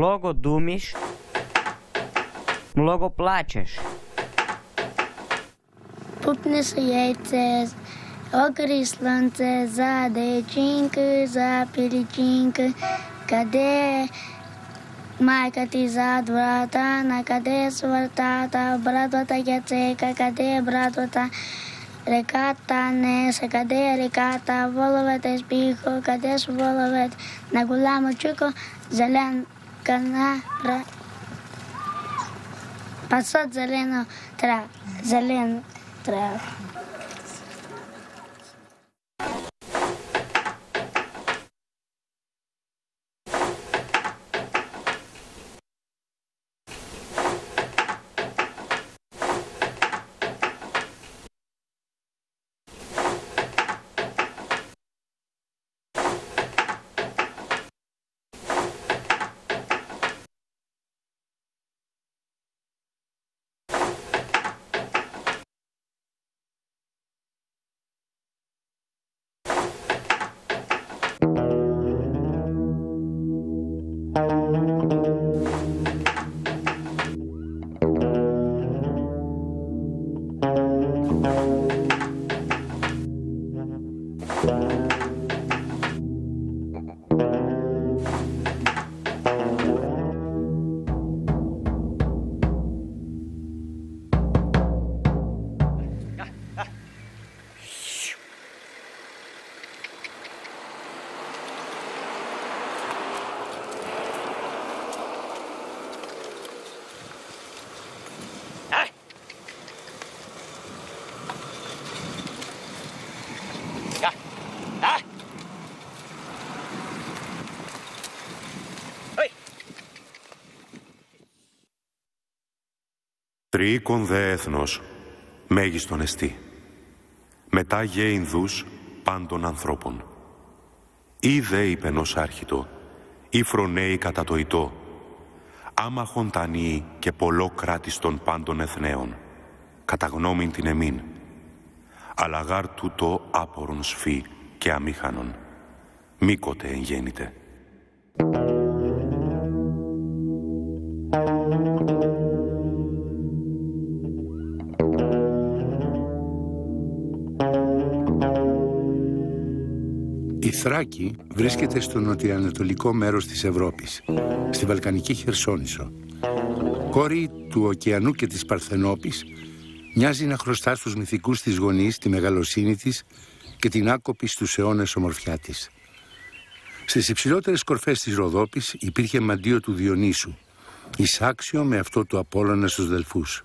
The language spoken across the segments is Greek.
Mnogo dumiš, mnogo plačeš. Pupne su jajce, ogri slunce, za dečinke, za piličinke, kade majka ti zad vrata, na kade su vrtata, bratvata jaceka, kade bratvata, rekata nese, kade rekata, воловете спіхо, каде ж воловет, на гуламу чуко, зеленка на пасот зелену трав, зелену трав. Τριοίκον δε έθνος, μέγιστον εστί. Μετά γε Ινδούς πάντων ανθρώπων. Ή δε είπεν ως άρχιτο, ή φρονέοι κατά το ητό, άμαχον τανίοι και πολλό κράτιστον πάντων εθνέων, κατά γνώμην την εμήν, αλλά γάρ τούτο άπορον σφί και αμήχανον, μήκοτε εν γέννητε. Η Θράκη βρίσκεται στο νοτιοανατολικό μέρος της Ευρώπης, στη Βαλκανική Χερσόνησο. Κόρη του ωκεανού και της Παρθενόπης, μοιάζει να χρωστά στους μυθικούς της γονείς τη μεγαλοσύνη της και την άκοπη στους αιώνες ομορφιά της. Στις υψηλότερες κορφές της Ροδόπης υπήρχε μαντίο του Διονύσου, εισάξιο με αυτό του Απόλλωνα στους Δελφούς.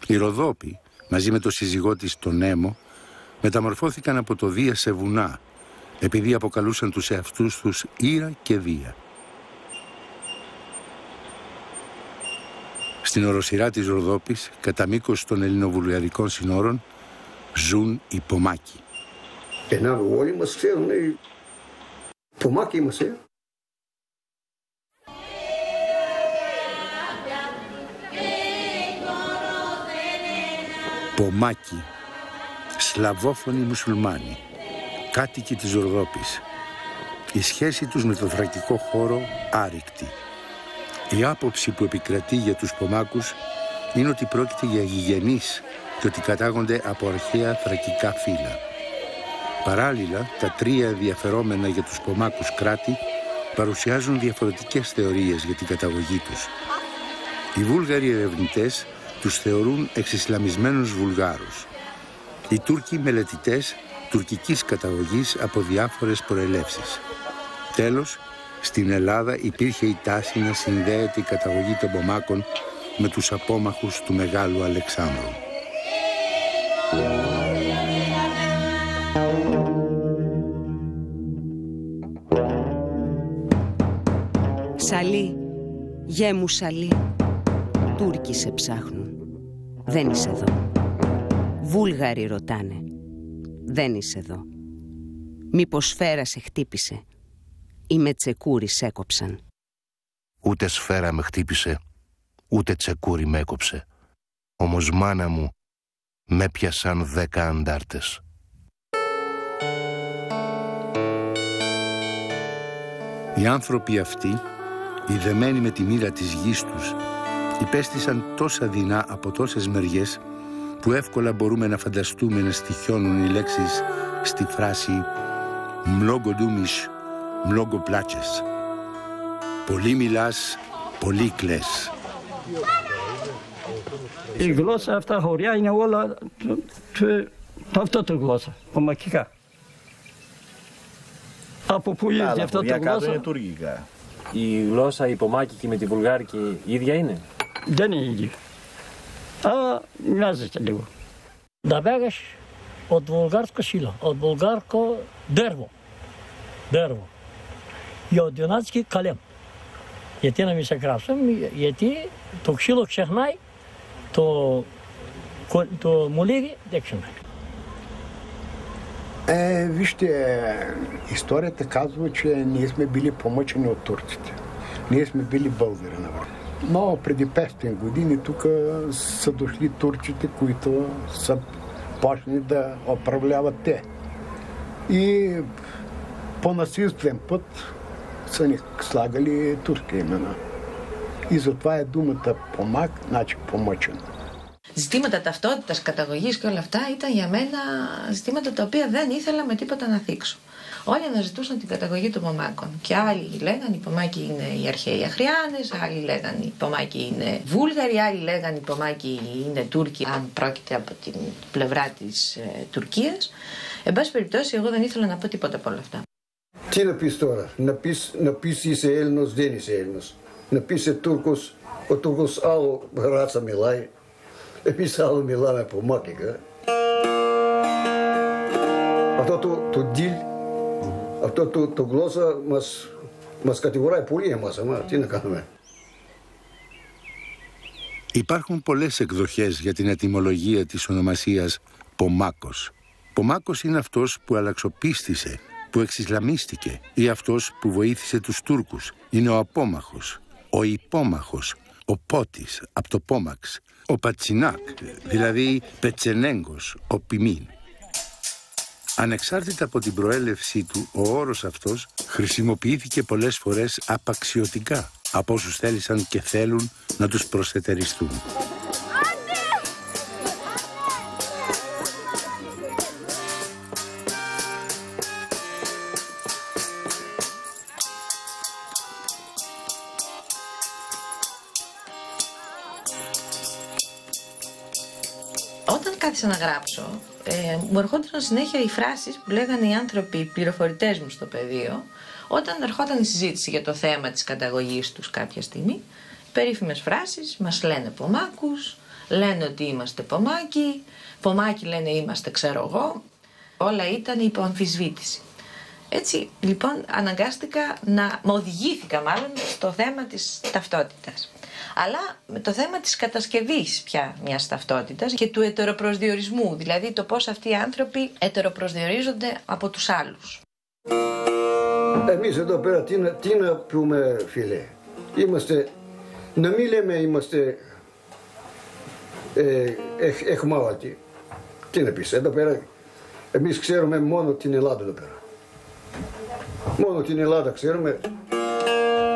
Η Ροδόπη, μαζί με το σύζυγό της τον Έμο, μεταμορφώθηκαν από το Δία σε βουνά, επειδή αποκαλούσαν τους εαυτούς τους Ήρα και Δία. Στην οροσειρά της Ροδόπης, κατά μήκος των ελληνοβουλγαρικών συνόρων, ζουν οι Πομάκοι. Όλοι μας ξέρουν, Πομάκοι είμαστε. Πομάκοι, σλαβόφωνοι μουσουλμάνοι, κάτοικοι της Ροδόπης. Η σχέση τους με το θρακικό χώρο άρρηκτη. Η άποψη που επικρατεί για τους Πομάκους είναι ότι πρόκειται για γηγενείς και ότι κατάγονται από αρχαία θρακικά φύλλα. Παράλληλα, τα τρία ενδιαφερόμενα για τους Πομάκους κράτη παρουσιάζουν διαφορετικές θεωρίες για την καταγωγή τους. Οι Βούλγαροι ερευνητές τους θεωρούν εξισλαμισμένους Βουλγάρους. Οι Τούρκοι μελετητές τουρκικής καταγωγής από διάφορες προελεύσεις. Τέλος, στην Ελλάδα υπήρχε η τάση να συνδέεται η καταγωγή των Πομάκων με τους απόμαχους του Μεγάλου Αλεξάνδρου. Σαλή, γε μου Σαλή, Τούρκοι σε ψάχνουν, δεν είσαι εδώ. Βούλγαροι ρωτάνε, δεν είσαι εδώ. Μήπως σφαίρα σε χτύπησε ή με τσεκούρι σ' έκοψαν. Ούτε σφαίρα με χτύπησε, ούτε τσεκούρι με έκοψε. Όμως μάνα μου με πιασαν 10 αντάρτες. Οι άνθρωποι αυτοί, ιδεμένοι με τη μοίρα της γης τους, υπέστησαν τόσα δεινά από τόσες μεριές που εύκολα μπορούμε να φανταστούμε να στοιχιώνουν οι λέξεις στη φράση «Μλόγκο ντούμις, μλόγκο πλάτσες». Πολύ μιλάς, πολύ κλαις. Η γλώσσα αυτά χωριά είναι όλα αυτό το γλώσσα, πομακικά. Από πού ήρθε αυτό το γλώσσα? Είναι τουρκικά. Η γλώσσα η πομάκικη με τη βουλγάρικη ίδια είναι? Δεν είναι ίδια. Αλλά μοιάζεται λίγο. Да бягаш от българска сила, от българско дърво и от юнацки калем. Γιατί να μην σε γράψω, γιατί το ξύλο ξεχνάει, το μολύβι δεν ξεχνάει. Вижте, историята казва, че ние сме били помъчени от турците. Ние сме били българи на време. Но преди 500 години тук са дошли турците, които са почнали да управляват те. И по насилствен път са ни слагали турски имена. И затова е думата помак, значи помъчен. Ζητήματα ταυτότητας, καταγωγής και όλα αυτά ήταν για μένα ζητήματα τα οποία δεν ήθελα με τίποτα να θίξω. Όλοι αναζητούσαν την καταγωγή των Πομάκων. Και άλλοι λέγανε οι Πομάκοι είναι οι αρχαίοι Αχριάνες, άλλοι λέγανε οι Πομάκοι είναι Βούλγαροι, άλλοι λέγανε οι Πομάκοι είναι Τούρκοι, αν πρόκειται από την πλευρά της Τουρκίας. Εν πάση περιπτώσει, εγώ δεν ήθελα να πω τίποτα από όλα αυτά. Τι να πεις τώρα, να πεις είσαι Έλληνος, δεν είσαι Έλληνος. Να πεις είσαι Τούρκος, ο Τούρκος άλλο ράτσα μιλάει. Εμείς άλλο μιλάμε πομάκικα. Αυτό το ντυλ, αυτό το γλώσσα μας κατηγοράει πολύ εμάς, τι να κάνουμε. Υπάρχουν πολλές εκδοχές για την ετυμολογία της ονομασίας Πομάκος. Πομάκος είναι αυτός που αλλαξοπίστησε, που εξισλαμίστηκε ή αυτός που βοήθησε τους Τούρκους. Είναι ο απόμαχος, ο υπόμαχος, ο πότης από το πόμαξ, ο πατσινάκ, δηλαδή πετσενέγκος, ο ποιμήν. Ανεξάρτητα από την προέλευσή του, ο όρος αυτός χρησιμοποιήθηκε πολλές φορές απαξιωτικά από όσους θέλησαν και θέλουν να τους προσετεριστούν. Όταν κάθισα να γράψω, μου ερχόταν συνέχεια οι φράσεις που λέγανε οι άνθρωποι, οι πληροφορητές μου στο πεδίο, όταν ερχόταν η συζήτηση για το θέμα της καταγωγής τους κάποια στιγμή. Περίφημες φράσεις, μας λένε Πομάκους, λένε ότι είμαστε Πομάκοι, Πομάκοι λένε είμαστε ξέρω εγώ, όλα ήταν υπό αμφισβήτηση. Έτσι λοιπόν αναγκάστηκα οδηγήθηκα μάλλον στο θέμα της ταυτότητας. Αλλά με το θέμα της κατασκευής πια μιας ταυτότητας και του ετεροπροσδιορισμού, δηλαδή το πώς αυτοί οι άνθρωποι ετεροπροσδιορίζονται από τους άλλους. Εμείς εδώ πέρα τι να πούμε φίλε, να μην λέμε είμαστε εχμάλωτοι. Τι να πεις, εδώ πέρα εμείς ξέρουμε μόνο την Ελλάδα εδώ πέρα. Μόνο την Ελλάδα ξέρουμε.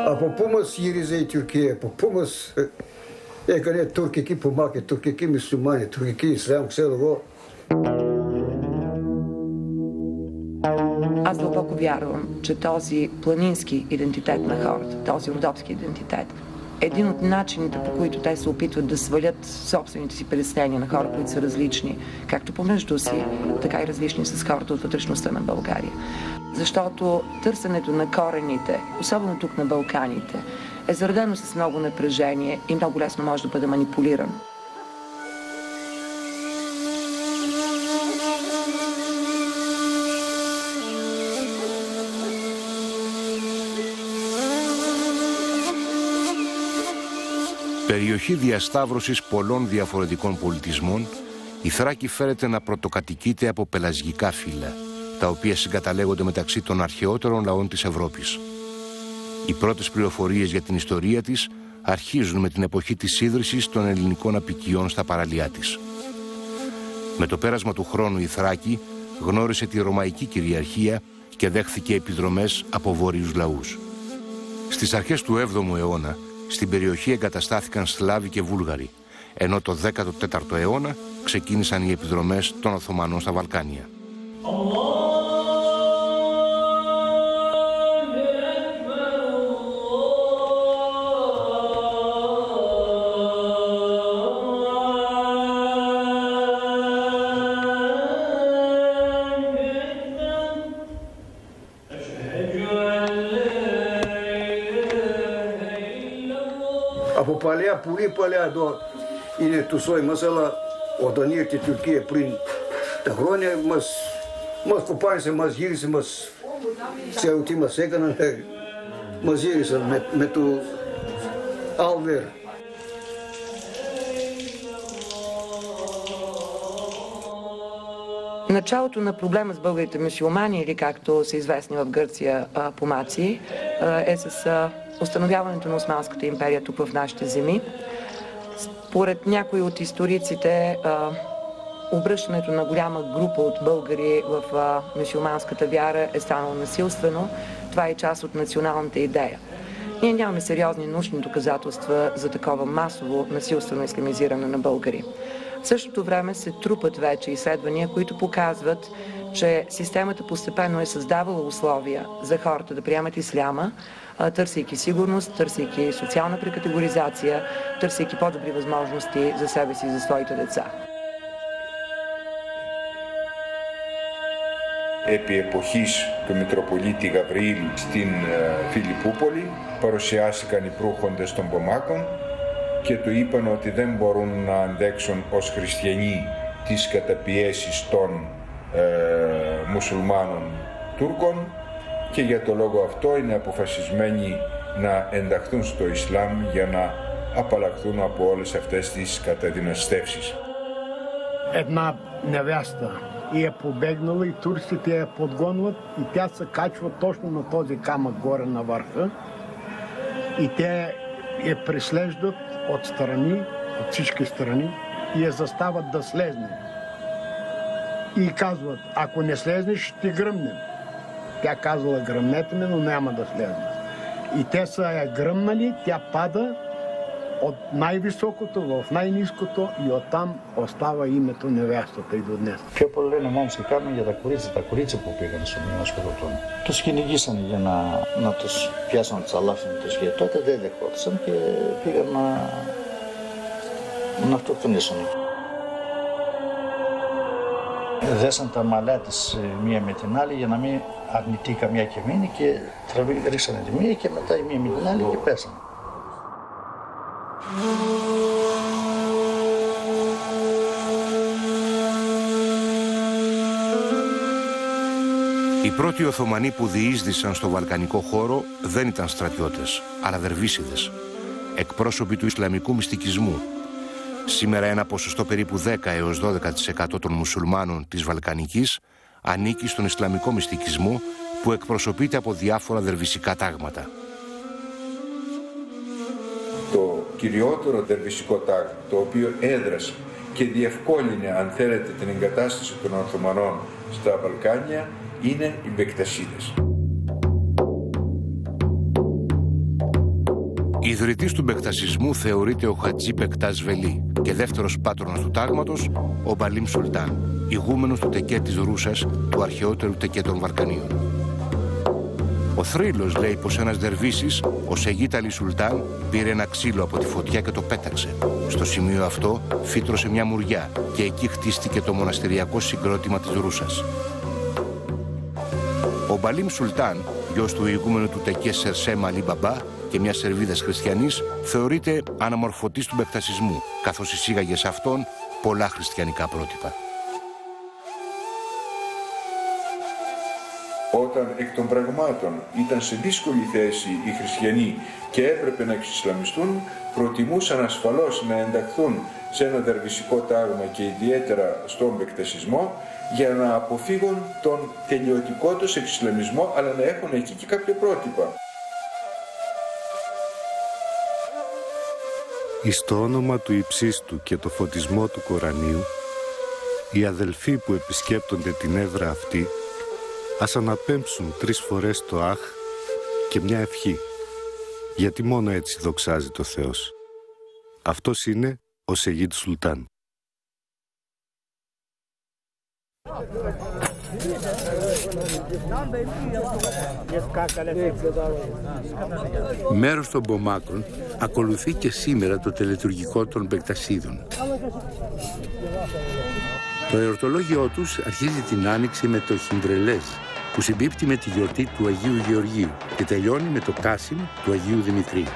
Από πού μας γύριζε η Τουρκία, από πού μας έκανε τουρκική Πομάκη, τουρκική μουσουλμάνη, τουρκική Ισλάμ, ξέρω εγώ. Аз дълбоко вярвам, че този планински идентитет на хората, този родопски идентитет, е един от начините, по които те се опитват да свалят собствените си притеснения на хора, които са различни, както помежду си, така и различни с хората от вътрешността на България. Защото търсенето на корените, особено тук на Балканите, е заредено с много напрежение и много лесно може да бъде манипулирано. Περιοχή διασταύρωσης πολλών διαφορετικών πολιτισμών, η Θράκη φέρεται να πρωτοκατοικείται από πελασγικά φύλλα, τα οποία συγκαταλέγονται μεταξύ των αρχαιότερων λαών της Ευρώπης. Οι πρώτες πληροφορίες για την ιστορία της αρχίζουν με την εποχή της ίδρυσης των ελληνικών αποικιών στα παραλιά της. Με το πέρασμα του χρόνου η Θράκη γνώρισε τη ρωμαϊκή κυριαρχία και δέχθηκε επιδρομές από βόρειους λαούς. Στις αρχές του 7ου αιώνα, στην περιοχή εγκαταστάθηκαν Σλάβοι και Βούλγαροι, ενώ το 14ο αιώνα ξεκίνησαν οι επιδρομές των Οθωμανών στα Βαλκάνια. Από παλιά, πολύ παλιά εδώ είναι του σόι μας, αλλά όταν ήρθε η Τουρκία πριν τα χρόνια μας κοπάνισε, μας γύρισε, μας ξέρω τι μας έκαναν, μας γύρισαν με το Алвер. Началото на проблема с българите мюсюлмани, или както са известни в Гърция помаци, е с установяването на Османската империя тук в нашите земи. Според някои от историците, обръщането на голяма група от българи в мюсюлманската вяра е станало насилствено. Това е част от националната идея. Ние нямаме сериозни научни доказателства за такова масово насилствено исламизиране на българи. В същото време се трупат вече изследвания, които показват, че системата постепенно е създавала условия за хората да приемат исляма, търсейки сигурност, търсейки социална прекатегоризация, търсейки по-добри възможности за себе си и за своите деца. Επί εποχής του Μητροπολίτη Γαβριήλ στην Φιλιππούπολη παρουσιάστηκαν οι προύχοντες των Πομάκων και του είπαν ότι δεν μπορούν να αντέξουν ως χριστιανοί τις καταπιέσεις των μουσουλμάνων Τούρκων και για το λόγο αυτό είναι αποφασισμένοι να ενταχθούν στο Ισλάμ για να απαλλαχθούν από όλες αυτές τις καταδυναστεύσεις. Една невяста и е побегнала и турците я подгонват и тя се качва точно на този камък горе на върха и те я преслеждат отстрани, от всички страни и я застават да слезне. И казват, ако не слезнеш, ще гръмнем. Тя казала, гръмнете ме, но няма да слезна. И те са я гръмнали, тя пада от най-високото в най-ниското и оттам остава името невястата и до днес. Πιο πολύ λένε μόνος και κάνουν για τα κορίτσια που πήγαν στο μήνα σκοτωτών. Τους κυνηγήσαν για να τους πιάσουν τους αλάφινους και τότε δεν δεχόντουσαν και πήγαν να αυτοκτονήσουν. Δέσαν τα μαλλιά της μία με την άλλη για να μην αρνητεί καμιά και μείνει και ρίξανε τη μία και μετά η μία με την άλλη και πέσανε. Οι πρώτοι Οθωμανοί που διείσδησαν στο βαλκανικό χώρο δεν ήταν στρατιώτες, αλλά δερβίσιδες, εκπρόσωποι του Ισλαμικού μυστικισμού. Σήμερα ένα ποσοστό περίπου 10 έως 12% των μουσουλμάνων της Βαλκανικής ανήκει στον Ισλαμικό μυστικισμό που εκπροσωπείται από διάφορα δερβισικά τάγματα. Το κυριότερο δερβισικό τάγμα, το οποίο έδρασε και διευκόλυνε, αν θέλετε, την εγκατάσταση των Οθωμανών στα Βαλκάνια, είναι οι Μπεκτασίδες. Ιδρυτής του μπεκτασισμού θεωρείται ο Χατζή Μπεκτάς Βελί και δεύτερος πάτρονας του τάγματος ο Μπαλίμ Σουλτάν, ηγούμενος του τεκέ της Ρούσας, του αρχαιότερου τεκέ των Βαλκανίων. Ο θρύλος λέει πως ένας δερβίσης, ο Σεγίτ Αλι Σουλτάν, πήρε ένα ξύλο από τη φωτιά και το πέταξε. Στο σημείο αυτό φύτρωσε μια μουριά και εκεί χτίστηκε το μοναστηριακό συγκρότημα της Ρούσας. Ο Μπαλίμ Σουλτάν, γιος του ηγούμενου του τεκέ Σερσέμ Αλί Μπαμπά και μιας Σερβίδας χριστιανής, θεωρείται αναμορφωτής του μπεκτασισμού, καθώς εισήγαγε σε αυτόν πολλά χριστιανικά πρότυπα. Όταν εκ των πραγμάτων ήταν σε δύσκολη θέση οι χριστιανοί και έπρεπε να εξισλαμιστούν, προτιμούσαν ασφαλώς να ενταχθούν σε ένα δερβισικό τάγμα και ιδιαίτερα στον μπεκτασισμό για να αποφύγουν τον τελειωτικό τους εξισλαμισμό, αλλά να έχουν εκεί και κάποια πρότυπα. Εις το όνομα του Υψίστου και το φωτισμό του Κορανίου, οι αδελφοί που επισκέπτονται την έδρα αυτή ας αναπέμψουν 3 φορές το Αχ και μια ευχή γιατί μόνο έτσι δοξάζει το Θεός. Αυτός είναι ο Σεγίτ Σουλτάν. Μέρος των Μπομάκων ακολουθεί και σήμερα το τελετουργικό των Μπεκτασίδων. Το εορτολόγιό τους αρχίζει την Άνοιξη με το Χιντρελέζ, που συμπίπτει με τη γιορτή του Αγίου Γεωργίου και τελειώνει με το Κάσιμ του Αγίου Δημητρίου.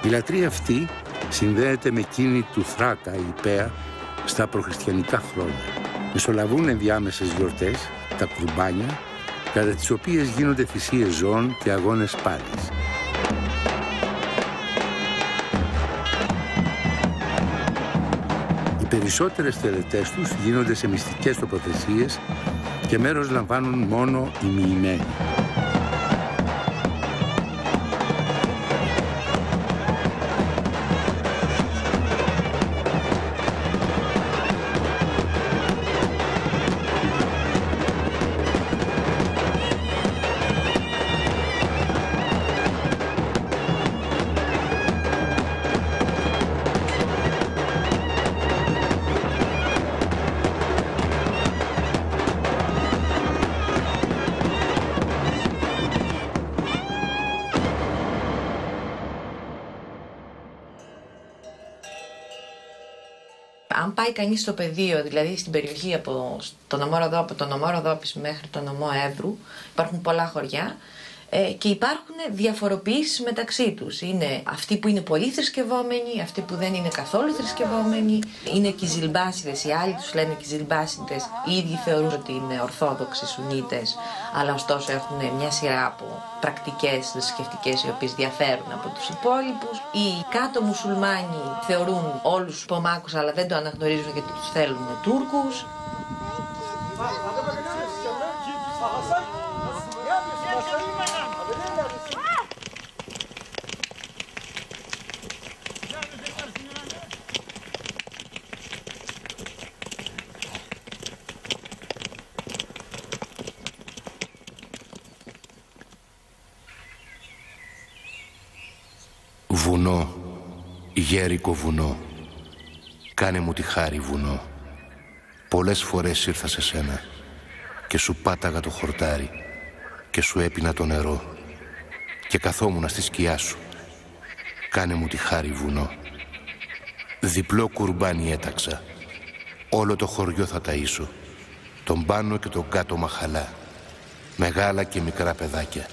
Η λατρεία αυτή συνδέεται με εκείνη του Θράκα η Παία στα προχριστιανικά χρόνια. Μεσολαβούν ενδιάμεσες γιορτές, τα κουρμπάνια, κατά τις οποίες γίνονται θυσίες ζώων και αγώνες πάλης. Οι περισσότερες τελετές τους γίνονται σε μυστικές τοποθεσίες και μέρος λαμβάνουν μόνο οι μοιημένοι. Αν πάει κανείς στο πεδίο, δηλαδή στην περιοχή από τον νομό Ροδόπης μέχρι τον νομό Εύρου, υπάρχουν πολλά χωριά και υπάρχουν διαφοροποιήσεις μεταξύ τους. Είναι αυτοί που είναι πολύ θρησκευόμενοι, αυτοί που δεν είναι καθόλου θρησκευόμενοι. Είναι κιζιλμπάσιδες, οι άλλοι τους λένε κιζιλμπάσιδες. Οι ίδιοι θεωρούν ότι είναι ορθόδοξοι Σουνίτες, αλλά ωστόσο έχουν μια σειρά από πρακτικές θρησκευτικές οι οποίες διαφέρουν από τους υπόλοιπους. Οι κάτω μουσουλμάνοι θεωρούν όλους τους Πομάκους, αλλά δεν το αναγνωρίζουν γιατί τους θέλουν Τούρκους. Βουνό, γέρικο βουνό, κάνε μου τη χάρη βουνό. Πολλές φορές ήρθα σε σένα και σου πάταγα το χορτάρι και σου έπινα το νερό και καθόμουνα στη σκιά σου. Κάνε μου τη χάρη βουνό. Διπλό κουρμπάνι έταξα, όλο το χωριό θα ταΐσω, τον πάνω και τον κάτω μαχαλά, μεγάλα και μικρά παιδάκια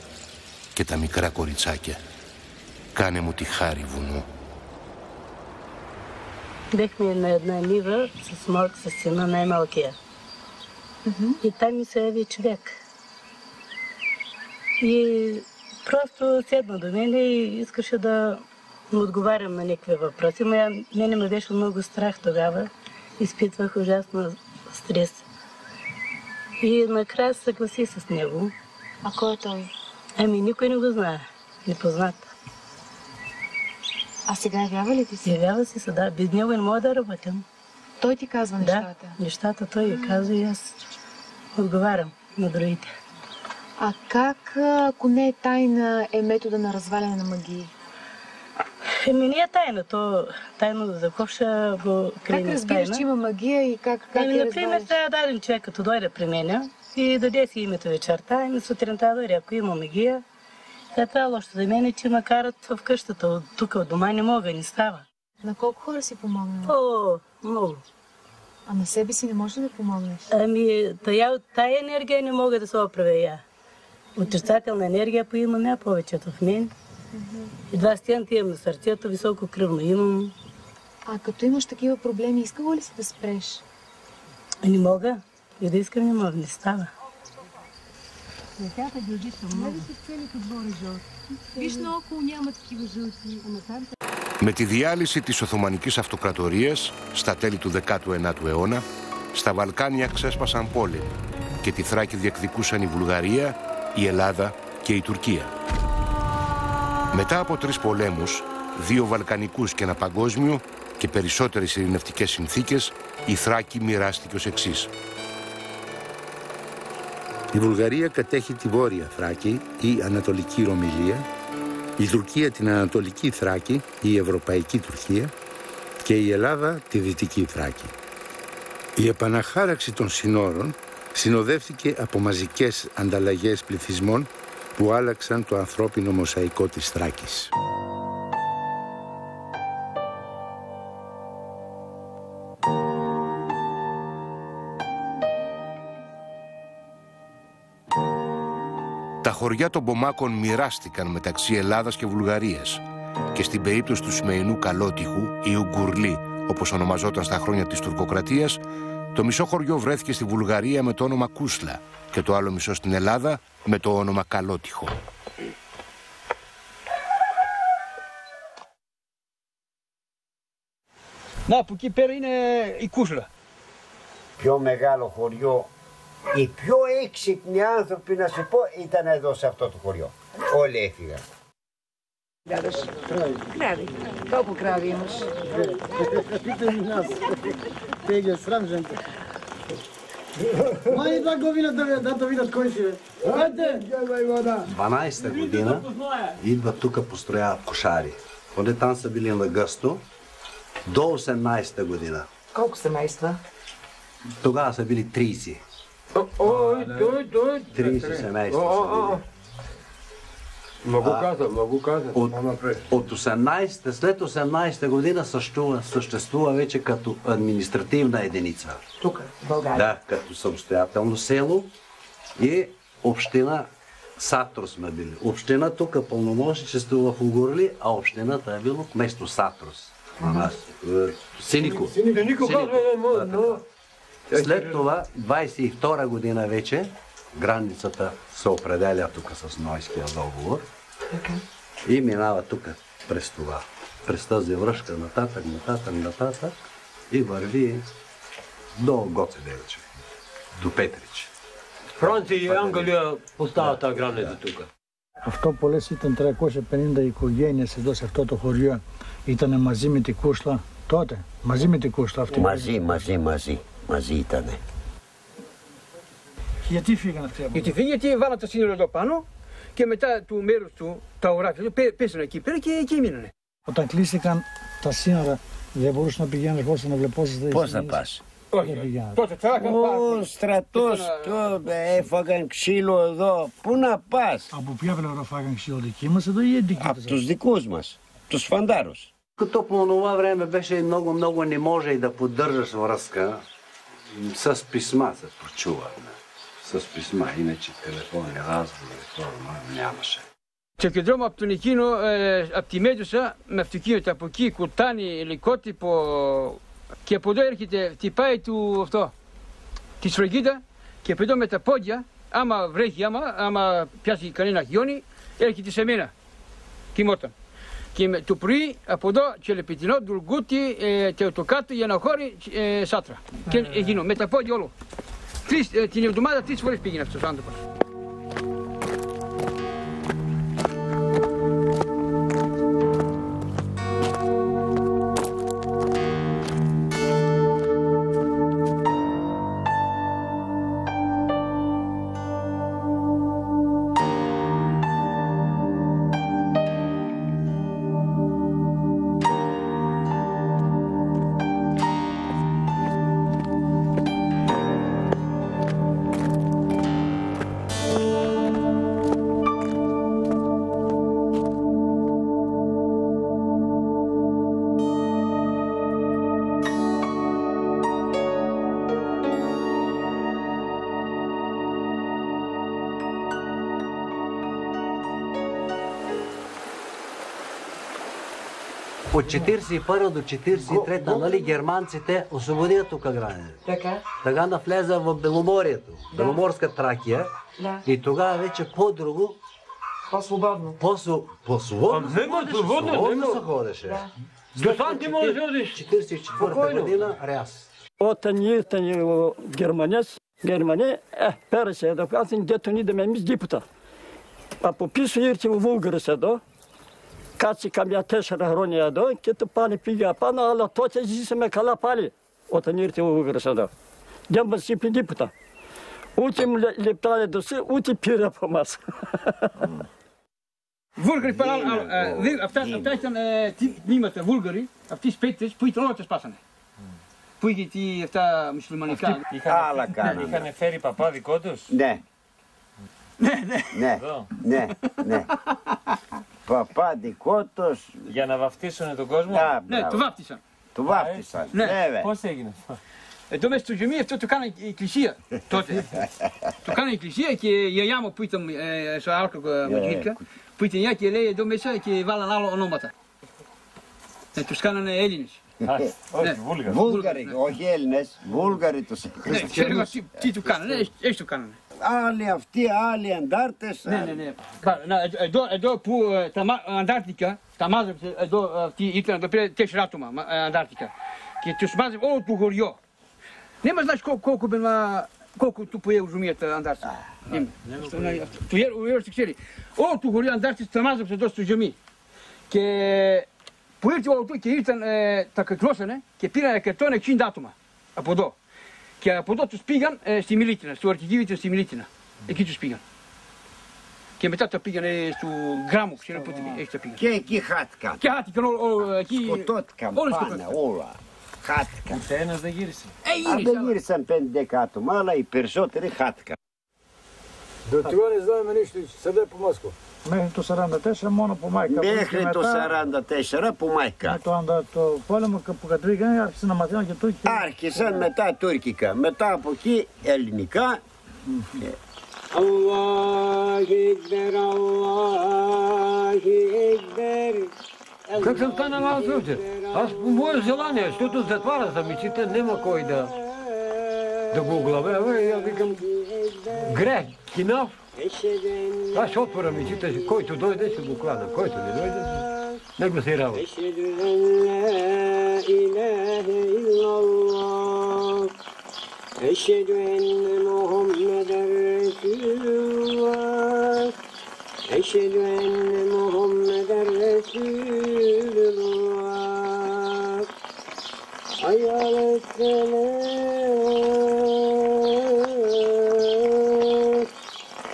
και τα μικρά κοριτσάκια. Κάνε μου τη χάρη βουνό. Бехме на една нива с малко с сина, най-малкия. И там ми се яви човек. И просто седна до мене и искаше да му отговарям на някакви въпроси. Мене ме беше много страх тогава. Изпитвах ужасно стрес. И накрая се съгласи с него. А кой е той? Ами никой не го знае. Непознат. А сега явява ли ти се? Явява си се, да. Без него не мога да работим. Той ти казва нещата? Да, нещата той ги казва и аз отговарям на другите. А как, ако не е тайна, е метода на разваляне на магии? Еми не е тайна, то тайно за ковша го крием. Как разбираш, че има магия и как я например, разваляш? трябва даден човек, като дойде при мене и даде си името вечерта, и сутринта дойде, ако има магия, трябва лошо за мен, че ме карат в къщата. От тук, от дома не мога, не става. На колко хора си помогнала? О, много. А на себе си не можеш ли да помогнеш? Ами, тая енергия не мога да се оправя я. Отрицателна енергия поимам я повечето в мен. Едва стенки имам на сърцето, високо кръвно имам. А като имаш такива проблеми, искала ли си да спреш? Не мога. И да искам не мога, не става. Децата дължи са много. Целите двори жълти. Виж наоколо няма такива жълти. Με τη διάλυση της Οθωμανικής Αυτοκρατορίας στα τέλη του 19ου αιώνα, στα Βαλκάνια ξέσπασαν πόλεμοι και τη Θράκη διεκδικούσαν η Βουλγαρία, η Ελλάδα και η Τουρκία. Μετά από 3 πολέμους, 2 βαλκανικούς και ένα παγκόσμιο και περισσότερες ειρηνευτικές συνθήκες, η Θράκη μοιράστηκε ως εξής. Η Βουλγαρία κατέχει τη Βόρεια Θράκη ή Ανατολική Ρωμυλία η Τουρκία την Ανατολική Θράκη, η Ευρωπαϊκή Τουρκία, και η Ελλάδα τη Δυτική Θράκη. Η επαναχάραξη των συνόρων συνοδεύτηκε από μαζικές ανταλλαγές πληθυσμών που άλλαξαν το ανθρώπινο μοσαϊκό της Θράκης. Τα χωριά των Πομάκων μοιράστηκαν μεταξύ Ελλάδας και Βουλγαρίας και στην περίπτωση του σημερινού Καλότυχου, η Ουγγουρλή, όπως ονομαζόταν στα χρόνια της τουρκοκρατίας, το μισό χωριό βρέθηκε στη Βουλγαρία με το όνομα Κούσλα και το άλλο μισό στην Ελλάδα με το όνομα Καλότυχο. Να, που εκεί πέρα είναι η Κούσλα. Πιο μεγάλο χωριό, οι πιο έξυπνοι άνθρωποι, να σου πω, ήταν εδώ σε αυτό το χωριό. Όλοι έφυγαν. Kravi. Koliko kravi imaš? Pitanje nas. Pege, sramžen te. Май да го видат да видат кој си. Ајде, јај вода. 12-та година идват тука построяват кошари. Онде там са били на гъсто до 18-та година. Колко семейства? Тогава са били 30. 30 семейства са били. Много каза. От 18-та, след 18-та година съществува вече като административна единица. Тук, в България? Да, като самостоятелно село и община Сатрос сме били. Община тук пълномощничество в Угорли, а общината е било вместо Сатрос. Синико. След това, 22-та година вече, границата се определя тук с Нойския договор и минава тук през това. През тази връшка нататък и върви до Гоцеделче, до Петрич. Франция и Англия поставят тази граница тук. Αυτό πολλές ήταν 350 οικογένειες εδώ σε αυτό το χωριό. Ήτανε μαζί με την Κούσλα τότε, μαζί με την Κούσλα αυτή. Μαζί ήτανε. Γιατί φύγαν αυτοί από εδώ? Γιατί βάλαν τα σύνορα εδώ πάνω και μετά του μέρους του τα οράφια πέσανε εκεί πέρα και εκεί μείνανε. Όταν κλείστηκαν τα σύνορα δεν μπορούσε να πηγαίνεις πώς να βλεπόσαστε. Πώς θα πας? Όχι, τότε θα έκανα Ο στρατός, έφαγαν ξύλο εδώ. Πού να πας? Από ποια πλευρά φάγαν ξύλο, δική μας εδώ ή δική? Από τους δικούς μας, τους φαντάρους. Като по това време беше много не може и да поддържаш връзка, с писма се прочува. С писма, иначе телефонни разговори нямаше. Τσεκεντρώμα από τον εκείνο, από τη Μέτουσα, με αυτοκίνητα από εκεί, κουτάνι, ελικότυπο και από εδώ έρχεται, χτυπάει τη σφραγίδα και από εδώ με τα πόδια, άμα βρέχει, άμα πιάσει κανένα χιόνι, έρχεται σε μένα, κοιμόταν. Και το πρωί από εδώ Τσελεπιτινό, Ντουργούτι, το κάτω για να χώρει Σάτρα. Και εκείνο, με τα πόδια όλο. Την εβδομάδα 3 φορές πήγαινε αυτός ο άνθρωπος. От 1941 до 1943, нали, германците освободиха тук граница. Така. Така навлезе в Беломорието, Беломорска Тракия. Да. И тогава вече по-друго. По-свободно. По-свободно. Свободно се ходеше. До Санти може да ходиш. 1944 година ряз. Όταν ήρθαν οι Γερμανοί πέρασε εδώ, κάθουν και τον είδαμε εμείς τίποτα. Από πίσω ήρθε ο Βούλγαρος εδώ, κάτσε καμιά 4 χρόνια εδώ και το πάνε πήγε απάνω, αλλά τότε ζήσαμε καλά πάλι όταν ήρθε ο Βούλγαρος εδώ. Δεν μας είπε τίποτα. Ούτε μου λεπτάνε δώσει, ούτε πήρε από μας. Βούλγαροι παράλληλα. Αυτά ήταν τμήματα Βούλγαροι, αυτοί οι σπίτες που ήταν όλα τα σπάσανε. Που είχε αυτά μουσουλμανικά. Είχαν φέρει παπά δικό τους. Ναι. Ναι. Παπά δικό τους. Για να βαφτίσουν τον κόσμο. Ναι, το βάφτισαν. Το βάφτισαν, βέβαια. Πώς έγινε αυτό? Εδώ μέσα στο γεμί αυτό το κάνανε η εκκλησία τότε. Το κάνανε η εκκλησία και η γιαγιά μου που ήταν στο Άλκα Μαγγίκα, που ήταν η και λέει εδώ μέσα και βάλαν άλλα ονόματα. Τους κάνανε Έλληνες. Όχι, Βούλγαροι, όχι Έλληνες, Βούλγαροι τους χριστιανούς. Τι του κάνανε, έτσι το κάνανε. Άλλοι αυτοί, άλλοι αντάρτες. Ναι. Εδώ που τα αντάρτικα, τα μάζεψε, εδώ αυτοί ήταν εδώ πέρα 4 άτομα αντάρτικα. Και τους μάζεψε όλο το χωριό. Nema znaš koliko tu pojevu žumijeta andarci. Tu još ti kćeri. Ovo tu hori andarci stramazam se dosta u žemi. Ke pojerti ovo tu ke irtan tako klosane, ke pirane kartone 100 datuma. Από εδώ. Και από εδώ τους πήγαν στη Μιλίτινα, στο αρχηγείο στη Μιλίτινα. Εκεί τους πήγαν. Και μετά τα πήγανε στο Γκράμμο, ξέρω πότε τα πήγαν. Και εκεί χάθηκαν. Και χάθηκαν εκεί. Σκοτώθηκαν πάνω όλα. Χάθηκαν. Ούτε ένας δεν γύρισε. Δεν γύρισαν 5-10 άτομα, αλλά οι περισσότεροι χάθηκαν. До тогава не знаем нищо. Съде по Москва. Μέχρι το 44 μόνο που Μάικα. Μέχρι το 44 που Μάικα. Με το πόλεμο που κατρήγανε άρχισαν να μαθαίνουν και τουρκικά. Άρχισαν μετά τουρκικά. Μετά από εκεί ελληνικά. Allahu Ekber, Allahu Ekber. Как съм станал отсюда? Аз по мое желание, защото затвора съм и чита, няма кой да го оглавява. И аз викам, грех, кинав. Аз ще отворам и чита, който дойде ще го клана, който не дойде, него се работа. Eşhedü enne Muhammeden Resulullah. Eşhedü enne Muhammeden Resulullah. Hayyaletselam.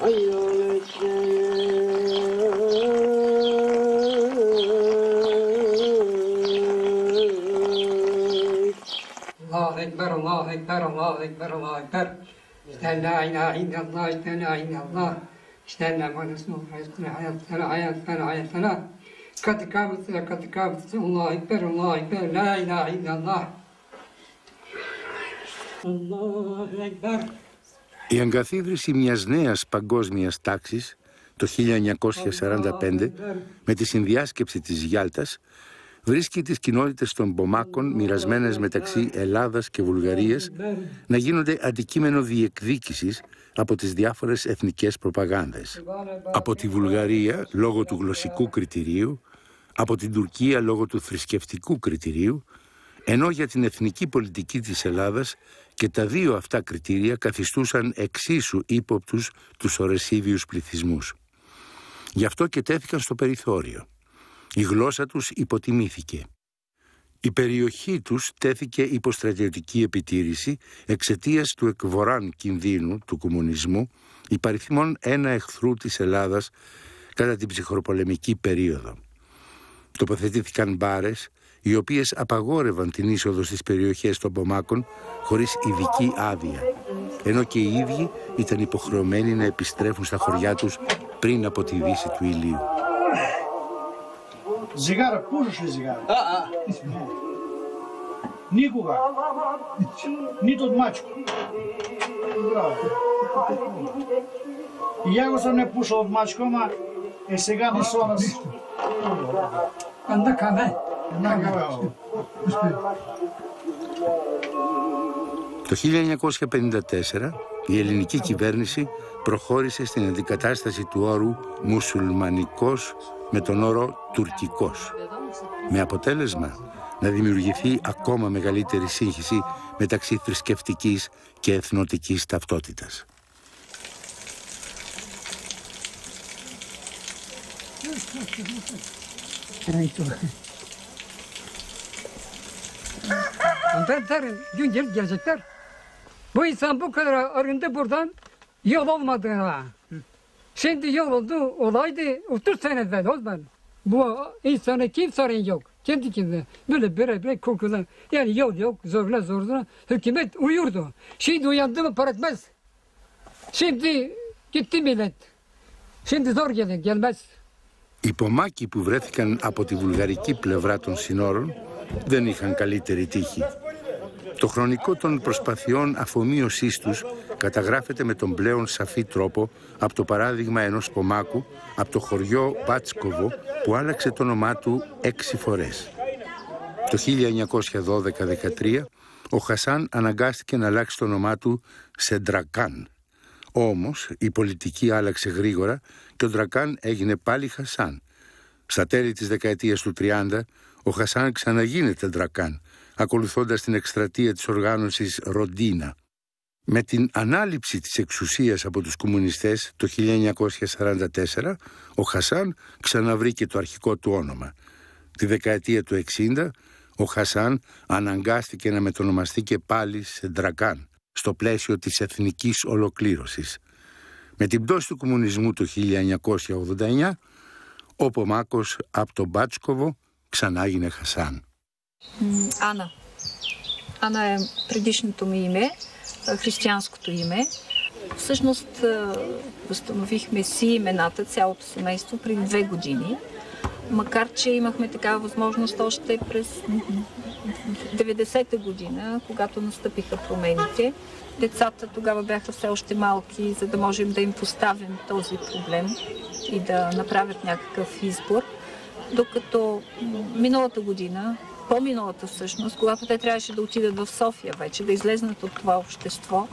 Hayyaletselam. Allahu Ekber, Allahu Ekber, Allahu Ekber, Allahu Ekber. İşte la ilahe illallah, işte la illallah. İşte la Resulullah, işte hayat, hayat. Katikamet, Allahu Ekber, Allahu Ekber, la ilahe illallah. Allahu Ekber. Η εγκαθίδρυση μιας νέας παγκόσμιας τάξης το 1945 με τη συνδιάσκεψη της Γιάλτας βρίσκει τις κοινότητες των Πομάκων μοιρασμένες μεταξύ Ελλάδας και Βουλγαρίας να γίνονται αντικείμενο διεκδίκησης από τις διάφορες εθνικές προπαγάνδες. Από τη Βουλγαρία λόγω του γλωσσικού κριτηρίου, από την Τουρκία λόγω του θρησκευτικού κριτηρίου, ενώ για την εθνική πολιτική της Ελλάδας και τα δύο αυτά κριτήρια καθιστούσαν εξίσου ύποπτους τους ορεσίβιους πληθυσμούς. Γι' αυτό και τέθηκαν στο περιθώριο. Η γλώσσα τους υποτιμήθηκε. Η περιοχή τους τέθηκε υπό στρατιωτική επιτήρηση εξαιτίας του εκβοράν κινδύνου του κομμουνισμού, υπαριθμών ένα εχθρού της Ελλάδας κατά την ψυχροπολεμική περίοδο. Τοποθετήθηκαν μπάρες, οι οποίες απαγόρευαν την είσοδο στις περιοχές των Πομάκων χωρίς ειδική άδεια, ενώ και οι ίδιοι ήταν υποχρεωμένοι να επιστρέφουν στα χωριά τους πριν από τη δύση του ηλίου. Ζιγάρα, πούσος ли ζιγάρα? Никога. Нито от мачко. И я го съм не пушал от мачко, ама сега не со нас. Το 1954 η ελληνική κυβέρνηση προχώρησε στην αντικατάσταση του όρου «μουσουλμανικός» με τον όρο «τουρκικός», με αποτέλεσμα να δημιουργηθεί ακόμα μεγαλύτερη σύγχυση μεταξύ θρησκευτικής και εθνοτικής ταυτότητας. Antalya'dan dün gelecekler. Bu insan bu kadar arındı buradan yol olmadığına Şimdi yol oldu, olaydı 30 sene evvel olmadı. Bu insana kim sorun yok. Kendi kendine böyle korkulan. Yani yol yok, zorla hükümet uyurdu. Şimdi uyandı mı para etmez. Şimdi gitti millet. Şimdi zor gelmez. Οι Πομάκοι που βρέθηκαν από τη βουλγαρική πλευρά των συνόρων δεν είχαν καλύτερη τύχη. Το χρονικό των προσπαθειών αφομοίωσής τους καταγράφεται με τον πλέον σαφή τρόπο από το παράδειγμα ενός Πομάκου από το χωριό Μπάτσκοβο που άλλαξε το όνομά του 6 φορές. Το 1912-13 ο Χασάν αναγκάστηκε να αλλάξει το όνομά του σε Ντρακάν. Όμως η πολιτική άλλαξε γρήγορα και ο Ντρακάν έγινε πάλι Χασάν. Στα τέλη της δεκαετίας του 30 ο Χασάν ξαναγίνεται Ντρακάν, ακολουθώντας την εκστρατεία της οργάνωσης Ροντίνα. Με την ανάληψη της εξουσίας από τους κομμουνιστές το 1944, ο Χασάν ξαναβρήκε το αρχικό του όνομα. Τη δεκαετία του 60, ο Χασάν αναγκάστηκε να μετονομαστεί και πάλι σε Ντρακάν, στο πλαίσιο της εθνικής ολοκλήρωσης. Με την πτώση του κομμουνισμού το 1989, ο Πομάκος από τον Μπάτσκοβο ξανά έγινε Χασάν. Ана. Ана е предишното ми име, християнското име. Всъщност възстановихме си имената, цялото семейство, преди 2 години. Макар че имахме такава възможност още през 90-та година, когато настъпиха промените. Децата тогава бяха все още малки, за да можем да им поставим този проблем и да направят някакъв избор. Докато миналата година, по-миналата всъщност, когато те трябваше да отидат в София вече, да излезнат от това общество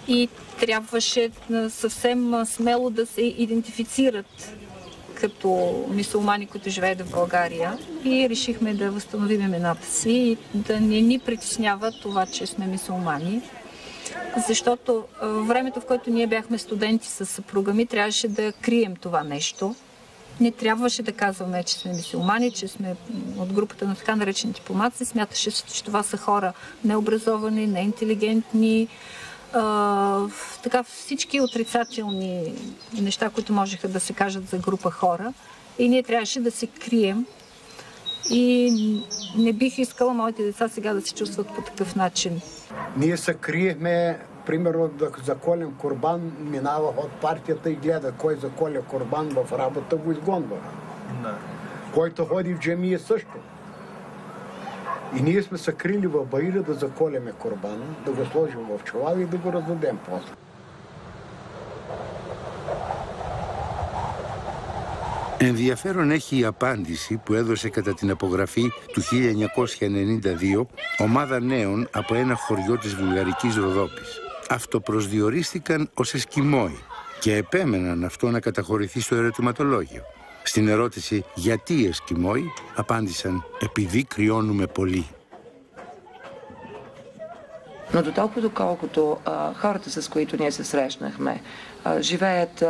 и трябваше съвсем смело да се идентифицират като мюсюлмани, които живеят в България, и решихме да възстановим имената си и да не ни притеснява това, че сме мюсюлмани. Защото времето, в което ние бяхме студенти с съпруга ми, трябваше да крием това нещо. Не трябваше да казваме, че сме мюсюлмани, че сме от групата на така наречените помаци. Смяташе, че това са хора необразовани, неинтелигентни, така всички отрицателни неща, които можеха да се кажат за група хора. И ние трябваше да се крием. И не бих искала моите деца сега да се чувстват по такъв начин. Ние се криехме, примерно да заколем Курбан, минавах от партията и гледа кой заколя Курбан в работа, го изгонваха. Който ходи в джамия също. И ние сме се крили в Баира да заколяме Курбана, да го сложим в чувал и да го раздадем после. Ενδιαφέρον έχει η απάντηση που έδωσε κατά την απογραφή του 1992 ομάδα νέων από ένα χωριό της βουλγαρικής Ροδόπης. Αυτοπροσδιορίστηκαν ως Εσκιμόοι και επέμεναν αυτό να καταχωρηθεί στο ερωτηματολόγιο. Στην ερώτηση «Γιατί Εσκιμόοι» απάντησαν «Επειδή κρυώνουμε πολύ». Но до толкова доколкото хората, с които ние се срещнахме, живеят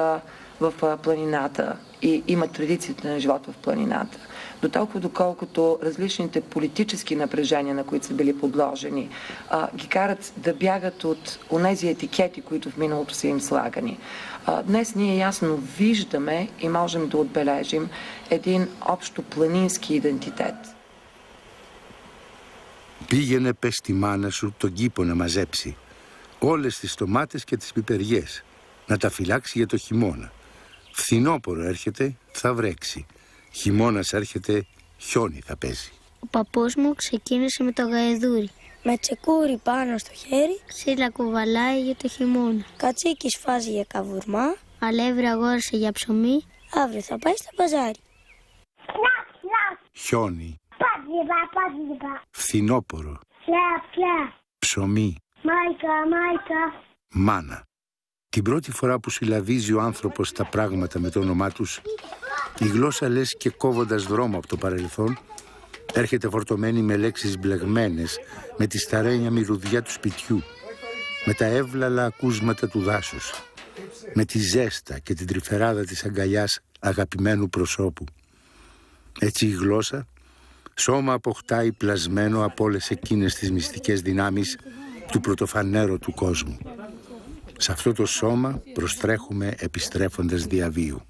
в планината и имат традицията на живот в планината, до толкова доколкото различните политически напрежения, на които са били подложени, ги карат да бягат от онези етикети, които в миналото са им слагани. Днес ние ясно виждаме и можем да отбележим един общо планински идентитет. Πήγαινε πες στη μάνα σου τον κήπο να μαζέψει όλες τις ντομάτες και τις πιπεριές, να τα φυλάξει για το χειμώνα. Φθινόπωρο έρχεται, θα βρέξει. Χειμώνας έρχεται, χιόνι θα παίζει. Ο παππούς μου ξεκίνησε με το γαϊδούρι. Με τσεκούρι πάνω στο χέρι, ξύλα κουβαλάει για το χειμώνα. Κατσίκι σφάζει για καβουρμά, αλεύρι αγόρισε για ψωμί. Αύριο θα πάει στο παζάρι. Χιόνι. Φθινόπωρο. Ψωμί. Μάνα. Την πρώτη φορά που συλλαβίζει ο άνθρωπος τα πράγματα με το όνομά τους, η γλώσσα λες και κόβοντας δρόμο από το παρελθόν, έρχεται φορτωμένη με λέξεις μπλεγμένες, με τη σταρένια μυρουδιά του σπιτιού, με τα εύλαλα ακούσματα του δάσους, με τη ζέστα και την τρυφεράδα της αγκαλιάς αγαπημένου προσώπου. Έτσι η γλώσσα, σώμα αποκτάει πλασμένο από όλες εκείνες τις μυστικές δυνάμεις του πρωτοφανέρωτου κόσμου. Σε αυτό το σώμα προστρέχουμε επιστρέφοντας διαβίου.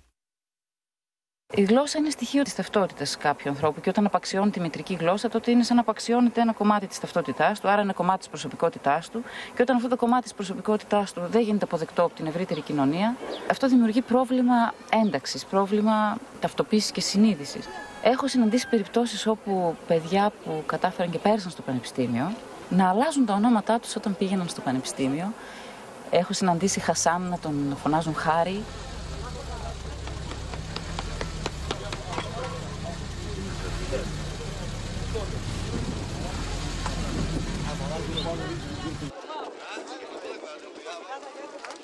Η γλώσσα είναι στοιχείο της ταυτότητας κάποιου ανθρώπου και όταν απαξιώνει τη μητρική γλώσσα, τότε είναι σαν να απαξιώνεται ένα κομμάτι της ταυτότητάς του, άρα ένα κομμάτι της προσωπικότητάς του. Και όταν αυτό το κομμάτι της προσωπικότητάς του δεν γίνεται αποδεκτό από την ευρύτερη κοινωνία, αυτό δημιουργεί πρόβλημα ένταξης, πρόβλημα ταυτοποίησης και συνείδησης. Έχω συναντήσει περιπτώσεις όπου παιδιά που κατάφεραν και πέρασαν στο πανεπιστήμιο να αλλάζουν τα ονόματά τους όταν πήγαιναν στο πανεπιστήμιο. Έχω συναντήσει Χασάν να τον φωνάζουν Χάρη.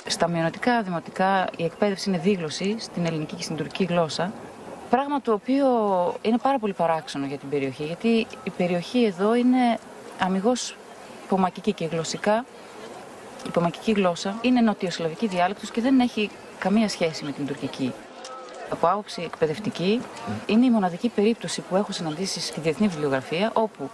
Στα μειονοτικά δημοτικά η εκπαίδευση είναι δίγλωση στην ελληνική και στην τουρκική γλώσσα. Πράγμα το οποίο είναι πάρα πολύ παράξενο για την περιοχή, γιατί η περιοχή εδώ είναι αμιγώς πομακική και γλωσσικά. Η πομακική γλώσσα είναι νοτιοσλαβική διάλεκτος και δεν έχει καμία σχέση με την τουρκική. Από άποψη εκπαιδευτική, είναι η μοναδική περίπτωση που έχω συναντήσει στη διεθνή βιβλιογραφία, όπου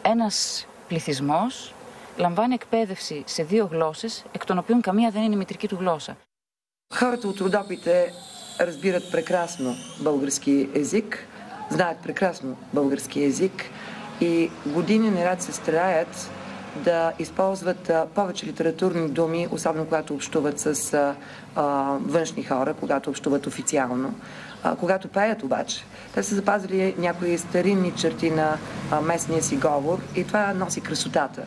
ένας πληθυσμός λαμβάνει εκπαίδευση σε δύο γλώσσες, εκ των οποίων καμία δεν είναι η μητρική του γλώσσα. Хората от Родопите разбират прекрасно български език, знаят прекрасно български език и години наред се стараят да използват повече литературни думи, особено когато общуват с външни хора, когато общуват официално. Когато пеят обаче, те са запазили някои старинни черти на местния си говор и това носи красотата.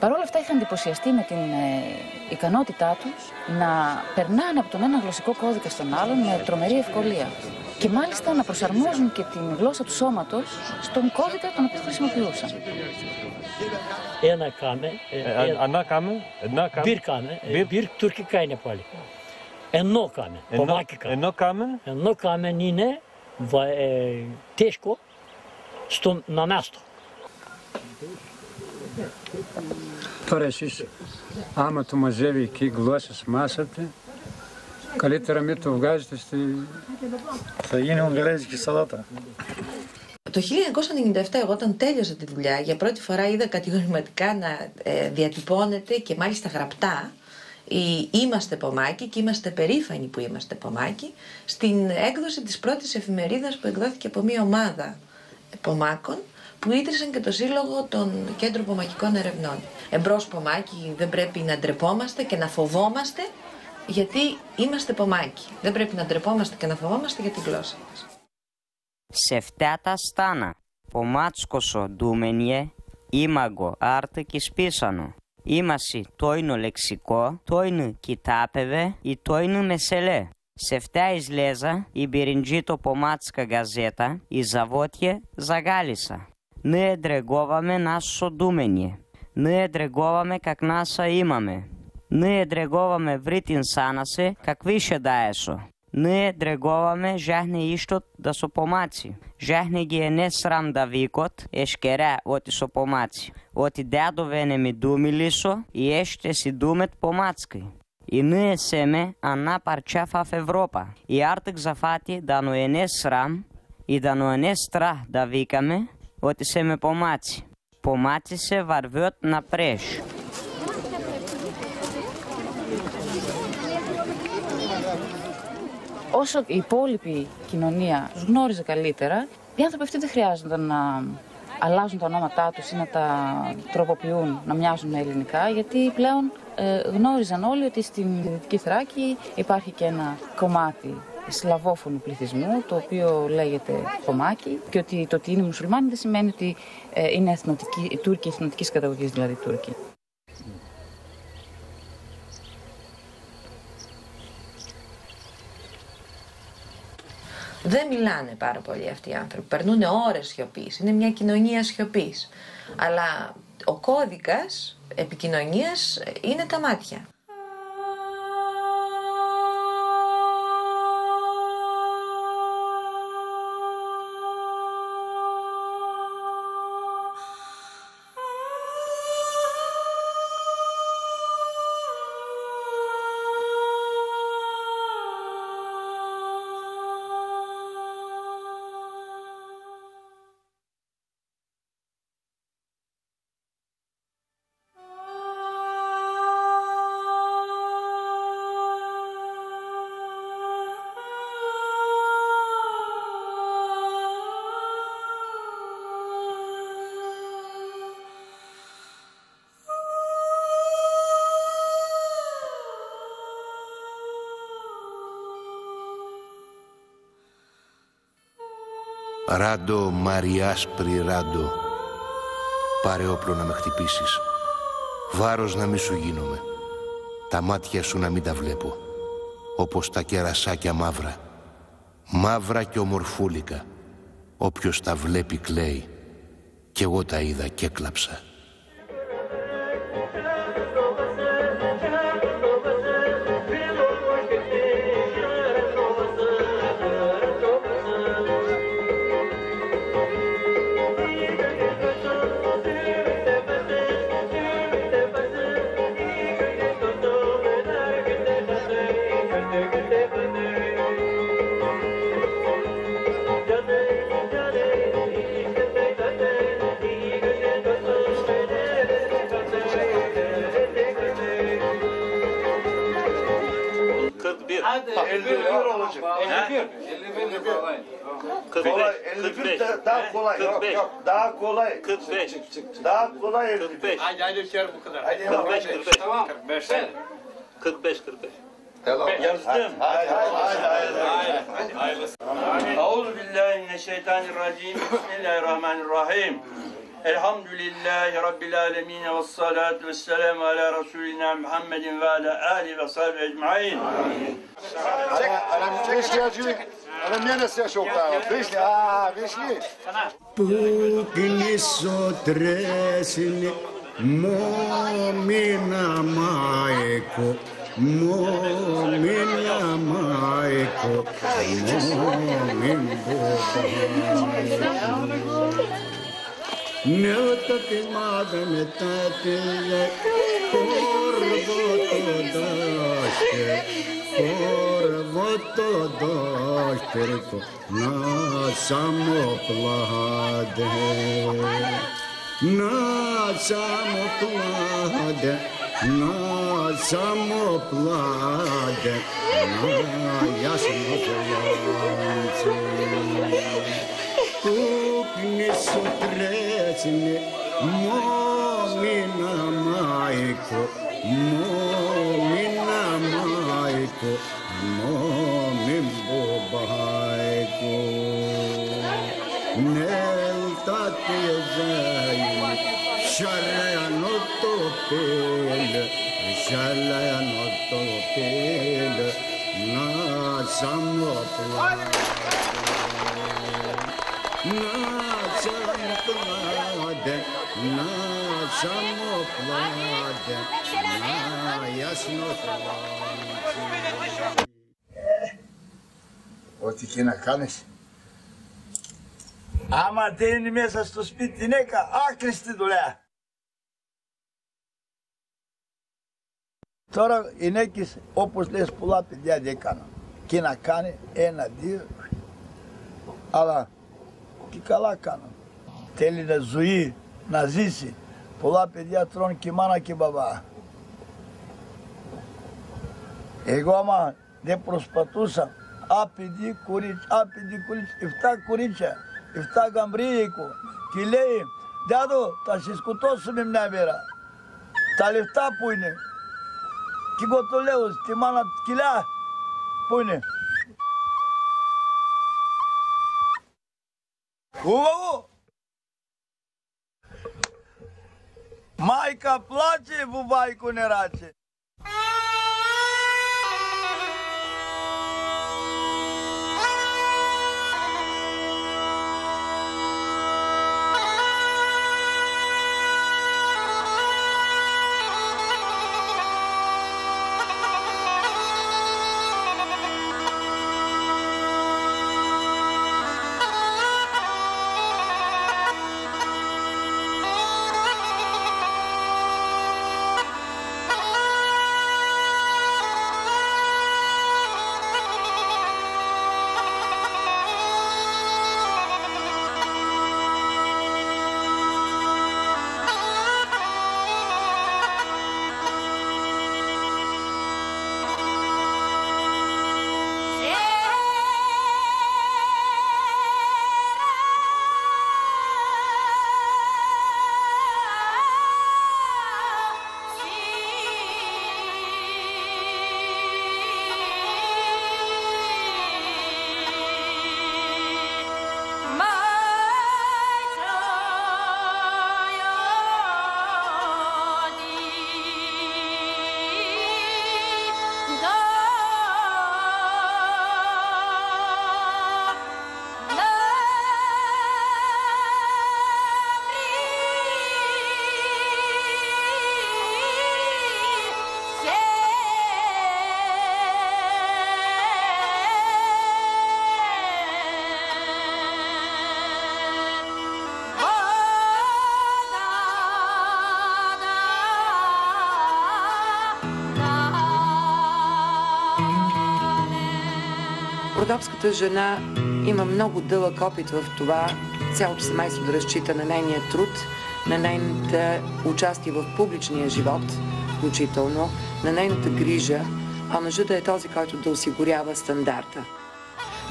Παρ' όλα αυτά είχαν εντυπωσιαστεί με την ικανότητά τους να περνάνε από τον ένα γλωσσικό κώδικα στον άλλον με τρομερή ευκολία. Και μάλιστα να προσαρμόζουν και την γλώσσα του σώματος στον κώδικα τον οποίο χρησιμοποιούσαν. Ένα κάμε, bir kame, bir Türkika είναι πάλι. Ενώ κάμε, πομάκικα. Ενώ κάμε είναι τέσκο на място. Τώρα εσείς, άμα το μαζεύει εκεί η γλώσσα μάσατε, καλύτερα μην το βγάζετε στη... Θα γίνει ουγγαρέζικη σαλάτα. Το 1997, εγώ όταν τέλειωσα τη δουλειά, για πρώτη φορά είδα κατηγορηματικά να διατυπώνεται και μάλιστα γραπτά «Είμαστε Πομάκη» και είμαστε περήφανοι που είμαστε Πομάκη, στην έκδοση της πρώτης εφημερίδας που εκδόθηκε από μια ομάδα Πομάκων, που ίδρυσαν και το Σύλλογο των Κέντρων Πομακικών Ερευνών. Εμπρός Πομάκη, δεν πρέπει να ντρεπόμαστε και να φοβόμαστε, γιατί είμαστε Πομάκη. Δεν πρέπει να ντρεπόμαστε και να φοβόμαστε για τη γλώσσα μας. Σεφτάτα στάνα, Πομάτσκοσο ντούμενιε, ήμαγκο άρτεκι σπίσανο.Ήμασι τόινο λεξικό, τόινο κοιτάπεβε ή τόινο μεσελέ. Σεφτά εις λέζα, η μπυριντζίτο Πομάτσκα γαζέτα, η ζαβότιε ζαγάλισα. Ние дреговаме нашо думение. Ние дреговаме как наша имаме. Ние дреговаме вритин санасе, какви ще даешо. Ние дреговаме жахне иштот да со помаци. Жахне ги е не срам да викот, ешкере оти со помаци. Оти дядове не ми думили со и еще си думет помацки. И ние семе ана парчафа в Европа. И артък зафати да но е не срам и да но е не страх да викаме, ότι σε με πομάτσι. Πομάτσι σε βαρβιότ να πρέσ. Όσο η υπόλοιπη κοινωνία τους γνώριζε καλύτερα, οι άνθρωποι αυτοί δεν χρειάζονταν να αλλάζουν τα ονόματά τους ή να τα τροποποιούν, να μοιάζουν με ελληνικά, γιατί πλέον γνώριζαν όλοι ότι στην Δυτική Θράκη υπάρχει και ένα κομμάτι σλαβόφωνου πληθυσμού, το οποίο λέγεται Πομάκη, και ότι το ότι είναι μουσουλμάνοι δεν σημαίνει ότι είναι Τούρκοι εθνοτικής καταγωγής, δηλαδή Τούρκοι. Δεν μιλάνε πάρα πολύ αυτοί οι άνθρωποι. Περνούν ώρες σιωπής. Είναι μια κοινωνία σιωπής. Αλλά ο κώδικας επικοινωνίας είναι τα μάτια. Ράντο, Μαριάσπρη Ράντο, πάρε όπλο να με χτυπήσεις. Βάρος να μη σου γίνομαι. Τα μάτια σου να μην τα βλέπω. Όπως τα κερασάκια μαύρα. Μαύρα και ομορφούλικα. Όποιος τα βλέπει κλαίει. Κι εγώ τα είδα και έκλαψα. Kolay, 51 daha kolay. Yok, daha kolay. 45. Daha kolay 45. Haydi içeri bu kadar. Haydi 45. Tamam. 45. 45. Yazdım. Haydi. Euzubillahimineşşeytanirracim. Bismillahirrahmanirrahim. Elhamdülillahi Rabbil alemin ve salatu ve selamu ala Resulina Muhammedin ve ala alihi ve sahbihi ecmain. Πούκνησο τρέσινε μόμινα μάικο, μόμινα μάικο, μόμιν μποπάικο. Νέωτα τη μάδα μετά τη κόρβο το δάσκε, κόρβο το δάσκερικο, να σαμοπλάτε, να σαμοπλάτε, να σαμοπλάτε, να γιασμοπλάτε. Πούκνησο τρέσινε μόμινα μάικο, μόμινα μάικο, μόμιν μποπάικο. Νέλτα τη ζάινε, σαλαιανό το πέλε, σαλαιανό το πέλε, να σαμοπλάτε. Να σαμοπλάτε, να σαμοπλάτε, να γιασμοπλάτε. Ό,τι και να κάνεις. Άμα δεν είναι μέσα στο σπίτι την έκα, άχρηστη δουλειά. Τώρα οι νέκες, όπως λες, πολλά παιδιά δεν κάνουν. Και να κάνει ένα, δύο, αλλά και καλά κάνουν. Θέλει να ζωή, να ζήσει. Πολλά παιδιά τρώνε και μάνα και μπαμπά. Εγώ άμα δεν προσπαθούσα, άπηδη κορίτσια, 7 κορίτσια, 7 γαμπρίκο. Και λέει, δядо, θα σε σκοτώσουμε μια μέρα. Τα λεφτά που είναι. Και εγώ το λέω, στη μάνα κιλά, που είναι. Майка плаче, бубайку не раче. родопската жена има много дълъг опит в това цялото семейство да разчита на нейния труд, на нейната участие в публичния живот, включително, на нейната грижа, а мъжът да е този, който да осигурява стандарта.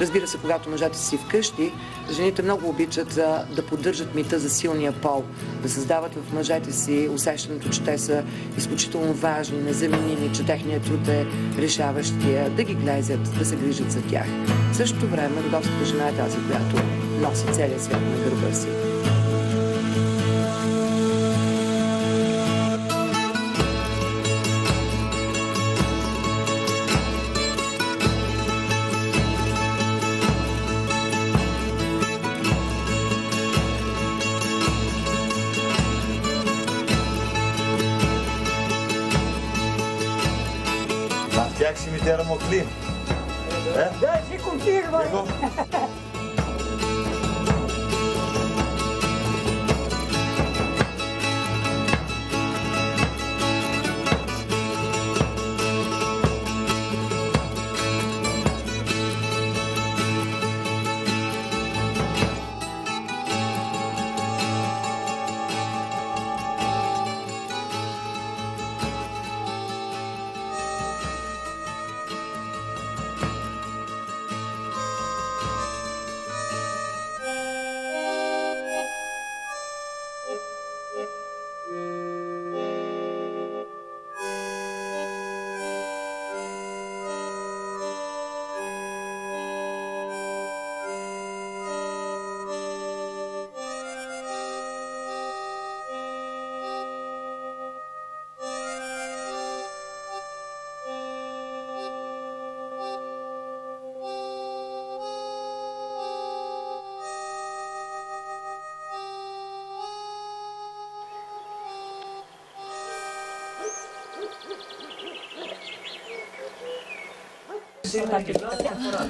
Разбира се, когато мъжете си вкъщи, жените много обичат да поддържат мита за силния пол, да създават в мъжете си усещането, че те са изключително важни, незаменими, че техният труд е решаващия, да ги глезят, да се грижат за тях. В същото време родопската жена е тази, която носи целия свят на гърба си. Как си ми тера мокли? Да, си конфирма.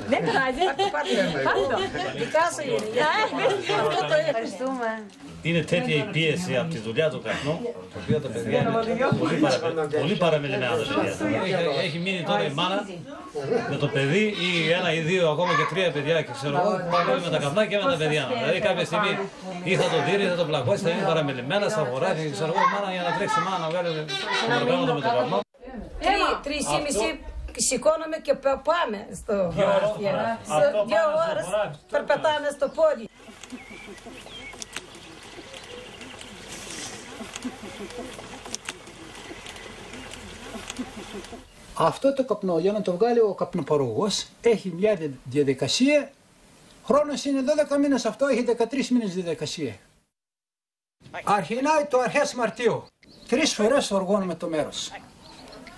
Нека найде. Είναι τέτοια η πίεση από τη δουλειά του καπνού, το οποίο τα παιδιά είναι πολύ παραμελημένα τα παιδιά. Έχει μείνει τώρα η μάνα με το παιδί ή ένα ή δύο ακόμα και τρία παιδιά και ξέρω εγώ πάνε με τα καπνά και με τα παιδιά μας. Δηλαδή κάποια στιγμή ή θα το δει ή θα το πλακώσει, θα είναι παραμελημένα στα χωράφια, ξέρω εγώ, η μάνα για να τρέξει η μάνα να βγάλει τα οργάνωτα με το καπνό. 3,5 σηκώνομαι και πάμε στο 2 ώρες περπατάμε στο πόδι. Αυτό το καπνό, για να το βγάλει ο καπνοπαραγωγός, έχει μια διαδικασία. Χρόνος είναι 12 μήνες, αυτό έχει 13 μήνες διαδικασία. Αρχινάει το αρχές Μαρτίου. 3 φορές οργώνουμε το μέρος.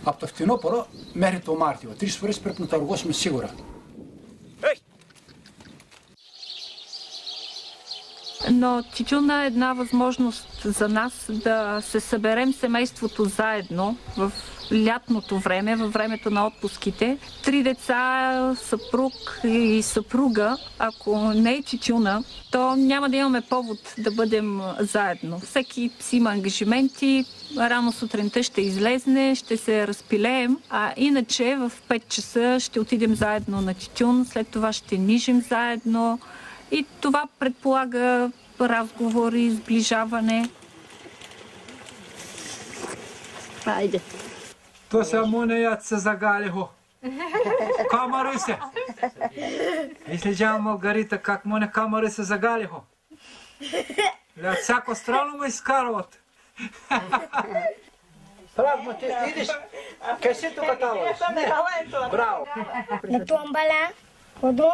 Από το φθινόπωρο μέχρι το Μάρτιο. 3 φορές πρέπει να το οργώσουμε σίγουρα. Но тютюна е една възможност за нас да се съберем семейството заедно в лятното време, във времето на отпуските. 3 деца, съпруг и съпруга, ако не е тютюна, то няма да имаме повод да бъдем заедно. Всеки си има ангажименти, рано сутринта ще излезне, ще се разпилеем, а иначе в 5 часа ще отидем заедно на тютюн, след това ще нижим заедно. И това предполага разговори, сближаване. Хайде. То само не яд се загалихо. Камари се. Если джам Маргарита, как му не камари се загалихо. Ля всяко странно му изкарват. Браво, ти идиш. Къде си тук таваш? Не. Браво. На томбала. Кодо?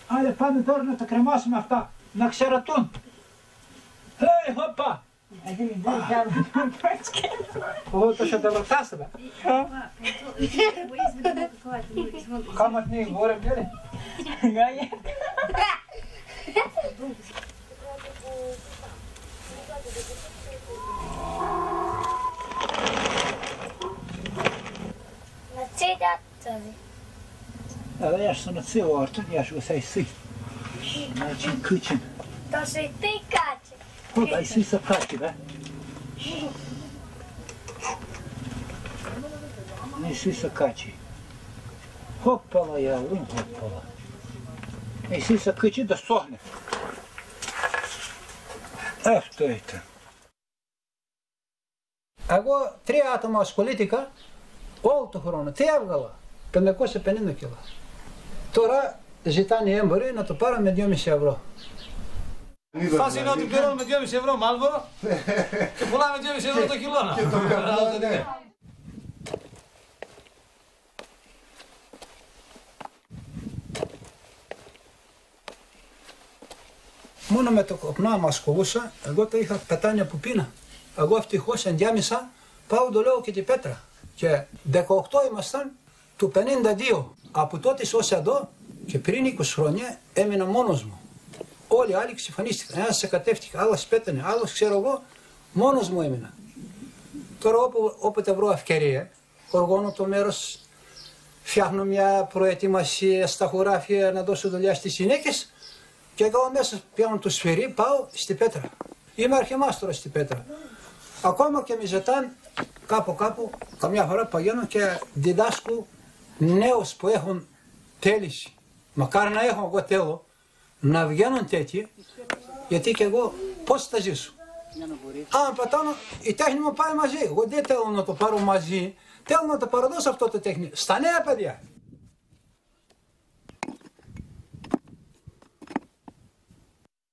Айде, падне дърната кремасим авта. На ксератун. Ей, хопа! Ovo ще да вратаса, бе. Камът ние говорим, били? На цигат тази. Да, я ще съм на цел артен, я ще го сей си. Начин къчен. То ще и ти каче. Хода и си са качи, бе. Не си са качи. Хопала я, лунь хопала. Если сакычи да сохнет. Ах, что это? Εγώ 3 άτομα ασχολήθηκα όλο τον χρόνο. Τι έβγαλα? 550 κιλά. Τώρα ζητάνε οι έμποροι να το πάρω με 2,5 ευρώ. Φάση είναι ότι πληρώνουμε 2,5 ευρώ Μάλβορο και πουλάμε 2,5 ευρώ το κιλό. Μόνο με το κοπνά μου ασχολούσα, εγώ το είχα πετάνει από πείνα. Εγώ ευτυχώς ενδιάμεσα πάω το λέω και την πέτρα. Και 18 ήμασταν του 52. Από τότε ως εδώ και πριν 20 χρόνια έμεινα μόνος μου. Όλοι οι άλλοι ξεφανίστηκαν. Ένας εκατεύτηκε, άλλος πέτανε, άλλος ξέρω εγώ, μόνος μου έμεινα. Τώρα όποτε βρω ευκαιρία, οργώνω το μέρος, φτιάχνω μια προετοιμασία στα χωράφια να δώσω δουλειά στις γυναίκες και εγώ μέσα πιάνω το σφυρί, πάω στη πέτρα. Είμαι αρχιμάστορας στη πέτρα. Ακόμα και με ζητάνε κάπου, καμιά φορά παγαίνω και διδάσκω νέους που έχουν θέληση. Μακάρι να έχω εγώ τέλο, να βγαίνουν τέτοιοι, γιατί και εγώ πώς θα ζήσω. Αν πατάνω, η τέχνη μου πάει μαζί. Εγώ δεν θέλω να το πάρω μαζί, θέλω να το παραδώσω αυτό το τέχνη στα νέα παιδιά.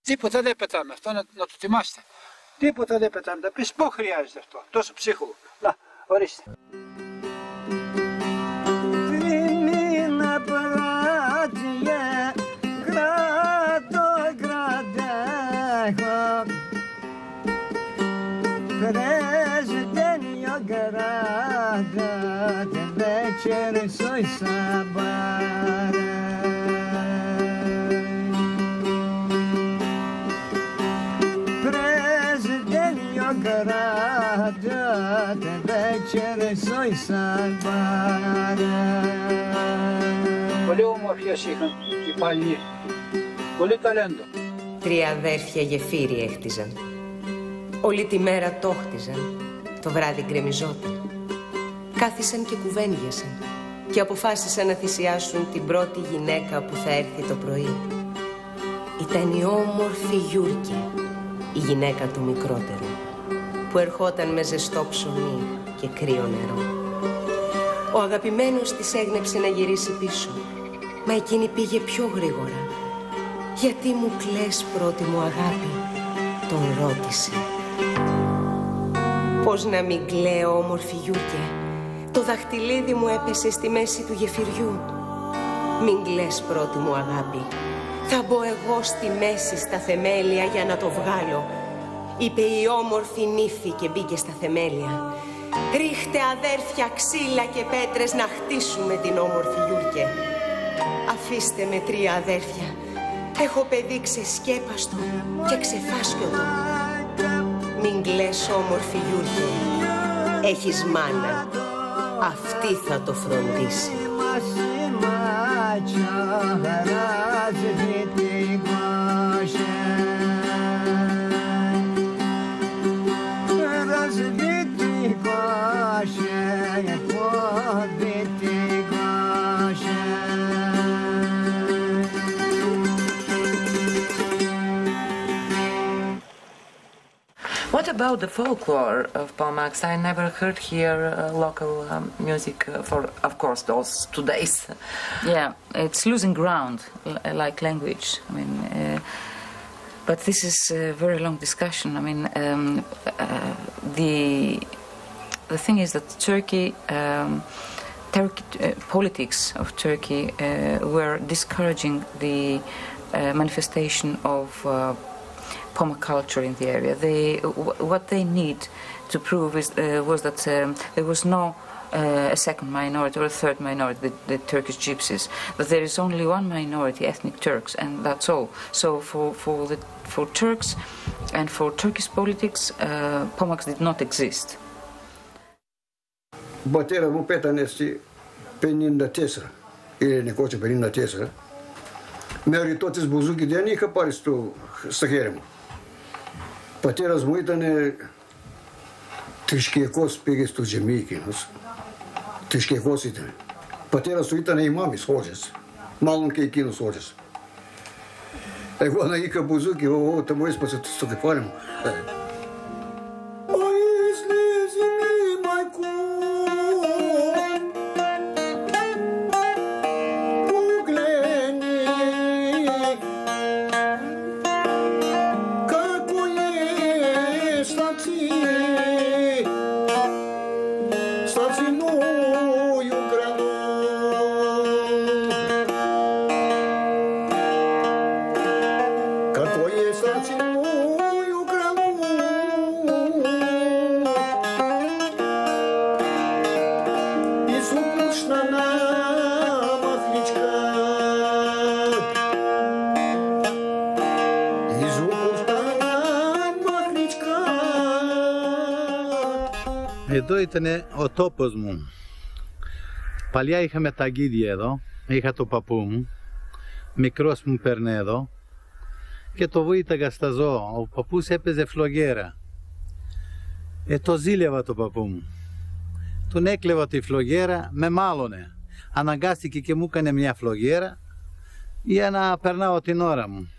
Τίποτα δεν πετάμε, αυτό να το θυμάστε. Τίποτα δεν πετάμε, θα πεις πώς χρειάζεται αυτό, τόσο ψύχο. Να, ορίστε. Πολύ ομορφιές είχαν οι παλιοί, πολύ ταλέντο. 3 αδέρφια γεφύρι έχτιζαν. Όλη τη μέρα το χτιζαν, το βράδυ γκρεμιζόταν. Κάθισαν και κουβέντιασαν και αποφάσισαν να θυσιάσουν την πρώτη γυναίκα που θα έρθει το πρωί. Ήταν η όμορφη Γιούρκη, η γυναίκα του μικρότερου, που ερχόταν με ζεστό ψωμί και κρύο νερό. Ο αγαπημένος της έγνεψε να γυρίσει πίσω, μα εκείνη πήγε πιο γρήγορα. «Γιατί μου κλαις, πρώτη μου αγάπη?» τον ρώτησε. «Πώς να μην κλαίω, όμορφη Γιούρκε? Το δαχτυλίδι μου έπεσε στη μέση του γεφυριού. Μην κλαις, πρώτη μου αγάπη. Θα μπω εγώ στη μέση στα θεμέλια για να το βγάλω», είπε η όμορφη νύφη και μπήκε στα θεμέλια. «Ρίχτε, αδέρφια, ξύλα και πέτρες να χτίσουμε την όμορφη Γιούρκε. Αφήστε με 3 αδέρφια. Έχω παιδί ξεσκέπαστο και ξεφάσκιωτο. Μην κλαις, όμορφη Γιούρκε. Έχεις μάνα. Αυτή θα το φροντίσει». What about the folklore of Pomax? I never heard here local music for, of course, those 2 days. Yeah, it's losing ground, like language. I mean, but this is a very long discussion. I mean, the thing is that Turkey politics of Turkey were discouraging the manifestation of Poma culture in the area. What they need to prove was that there was no a second minority or a third minority, the Turkish gypsies. That there is only one minority, ethnic Turks, and that's all. So for Turks and for Turkish politics, Pomax did not exist. Ο πατέρα μου πέθανε στη 54, ειρηνικό του 54. Με ρητό της μπουζούκι δεν είχα πάρει στα χέρια μου. Ο πατέρας μου ήταν θρησκευτικός, πήγε στο τζεμί εκείνος. Θρησκευτικός ήταν. Πατέρας του ήταν οι μάμις χώρες, μάλλον και εκείνος χώρες. Εγώ αναγήκα μπουζούκι, τα μου έσπασε στο κεφάλι μου. Εδώ ήταν ο τόπος μου. Παλιά είχαμε ταγίδια εδώ, είχα το παππού μου, μικρός μου παίρνε εδώ και το βούηταγα στα ζώα. Ο παππούς έπαιζε φλογέρα. Το ζήλευα το παππού μου. Τον έκλεβα τη φλογέρα, με μάλωνε. Αναγκάστηκε και μου έκανε μια φλογέρα για να περνάω την ώρα μου.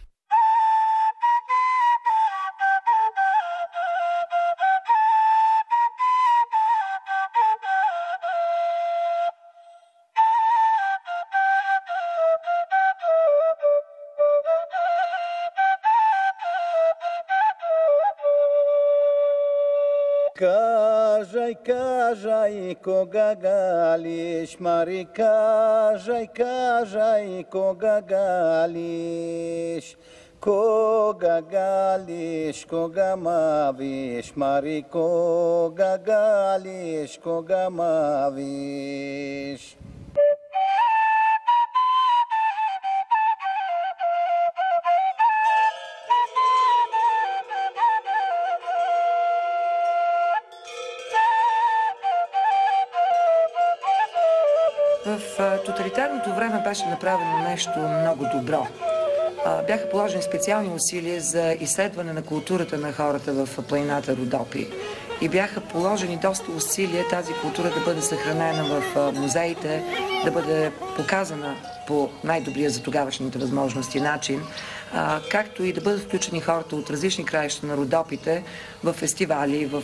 Кажай, кажай, кога галиш, Мари, кажай, кажай, кога галиш, кога мавиш, Мари, кога галиш, кога мавиш. В тоталитарното време беше направено нещо много добро. Бяха положени специални усилия за изследване на културата на хората в планината Родопи. И бяха положени доста усилия тази култура да бъде съхранена в музеите, да бъде показана по най-добрия за тогавашните възможности начин, както и да бъдат включени хората от различни краища на Родопите в фестивали, в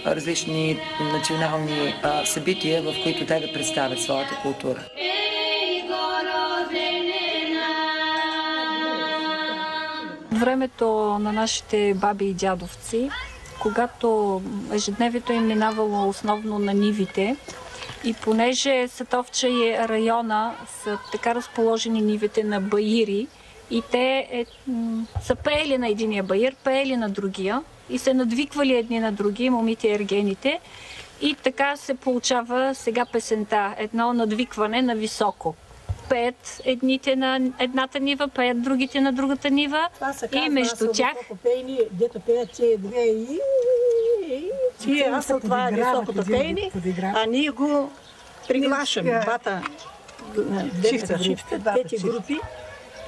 различни национални събития, в които те да представят своята култура. Времето на нашите баби и дядовци, когато ежедневието им минавало основно на нивите, и понеже Сатовча и района са така разположени нивите на баири, и те са пеели на единия баир, пеели на другия и се надвиквали едни на други, момите и ергените. И така се получава сега песента, едно надвикване на високо. Пеят едните на едната нива, пеят другите на другата нива и между тях... Дето пеят тия две и аз съм това високото пейни, а ние го приглашаме. Двата тези групи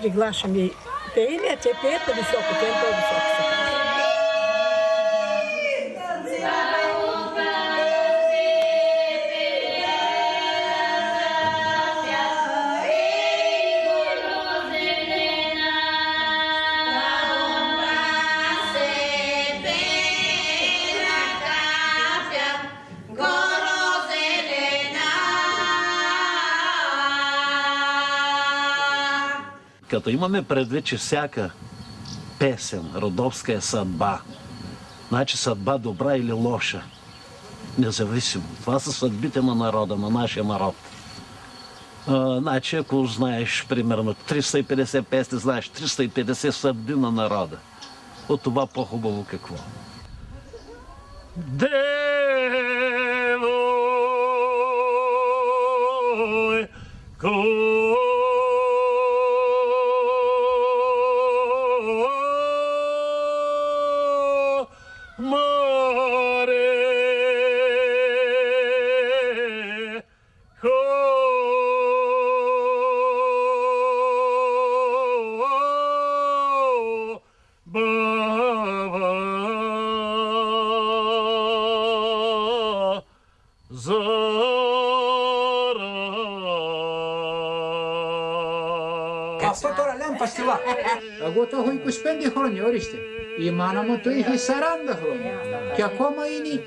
приглашаме пейни, а те пеят на високо темпо, високо. Като имаме предвид, че всяка песен, родопска е съдба, значи съдба добра или лоша, независимо. Това са съдбите на народа, на нашия народ. Значи, ако знаеш, примерно, 350 песни, знаеш 350 съдби на народа. От това по-хубаво какво? Zara Αυτό τώρα λέμε παστιλά. Εγώ το έχω 25 χρόνια, ορίστε. Η μάνα μου το είχε 40 χρόνια. Και ακόμα είναι,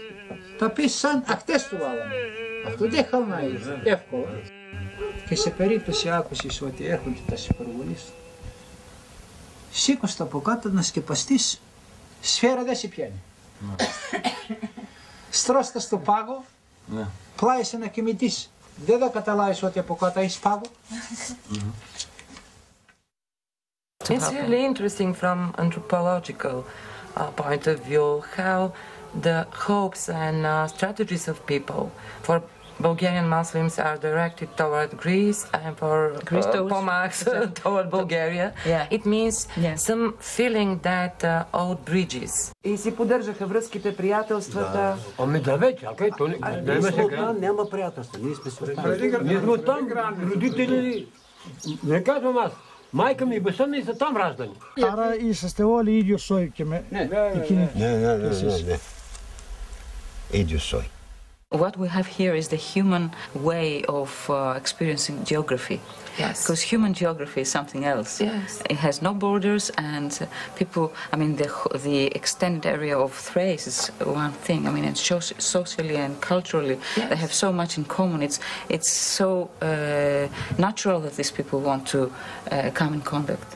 θα πεις σαν ακτές του βάλαμε. Αυτό δεν χαλνάει εύκολα. Και σε περίπτωση άκουσης ότι έρχονται τα συμπαρβολείς, σήκωσε τα από κάτω να σκεπαστείς, σφαίρα δεν σε πιάνει. Στρώστα στο πάγο, πλάισε να κοιμηθείς. Δεν θα καταλάβεις ότι από κάτω έχεις πάγο. It's really interesting from anthropological point of view how the hopes and strategies of people for Bulgarian Muslims are directed toward Greece and for Pomaks toward Bulgaria. It means some feeling that old bridges. И си поддържаха връзките, приятелствата. Ами да вече, окей, то няма приятелства, ние сме Ние сме оттам, родители, не казвам аз. Майка ми и баща ми са там раждани. Άρα είσαστε όλοι ίδιο σόι και με εκείνη. Ναι. Ίδιο σόι. What we have here is the human way of experiencing geography. Yes. Because human geography is something else. Yes. It has no borders, and people, I mean, the extended area of Thrace is one thing. I mean, and socially and culturally, they have so much in common. It's so natural that these people want to come in contact.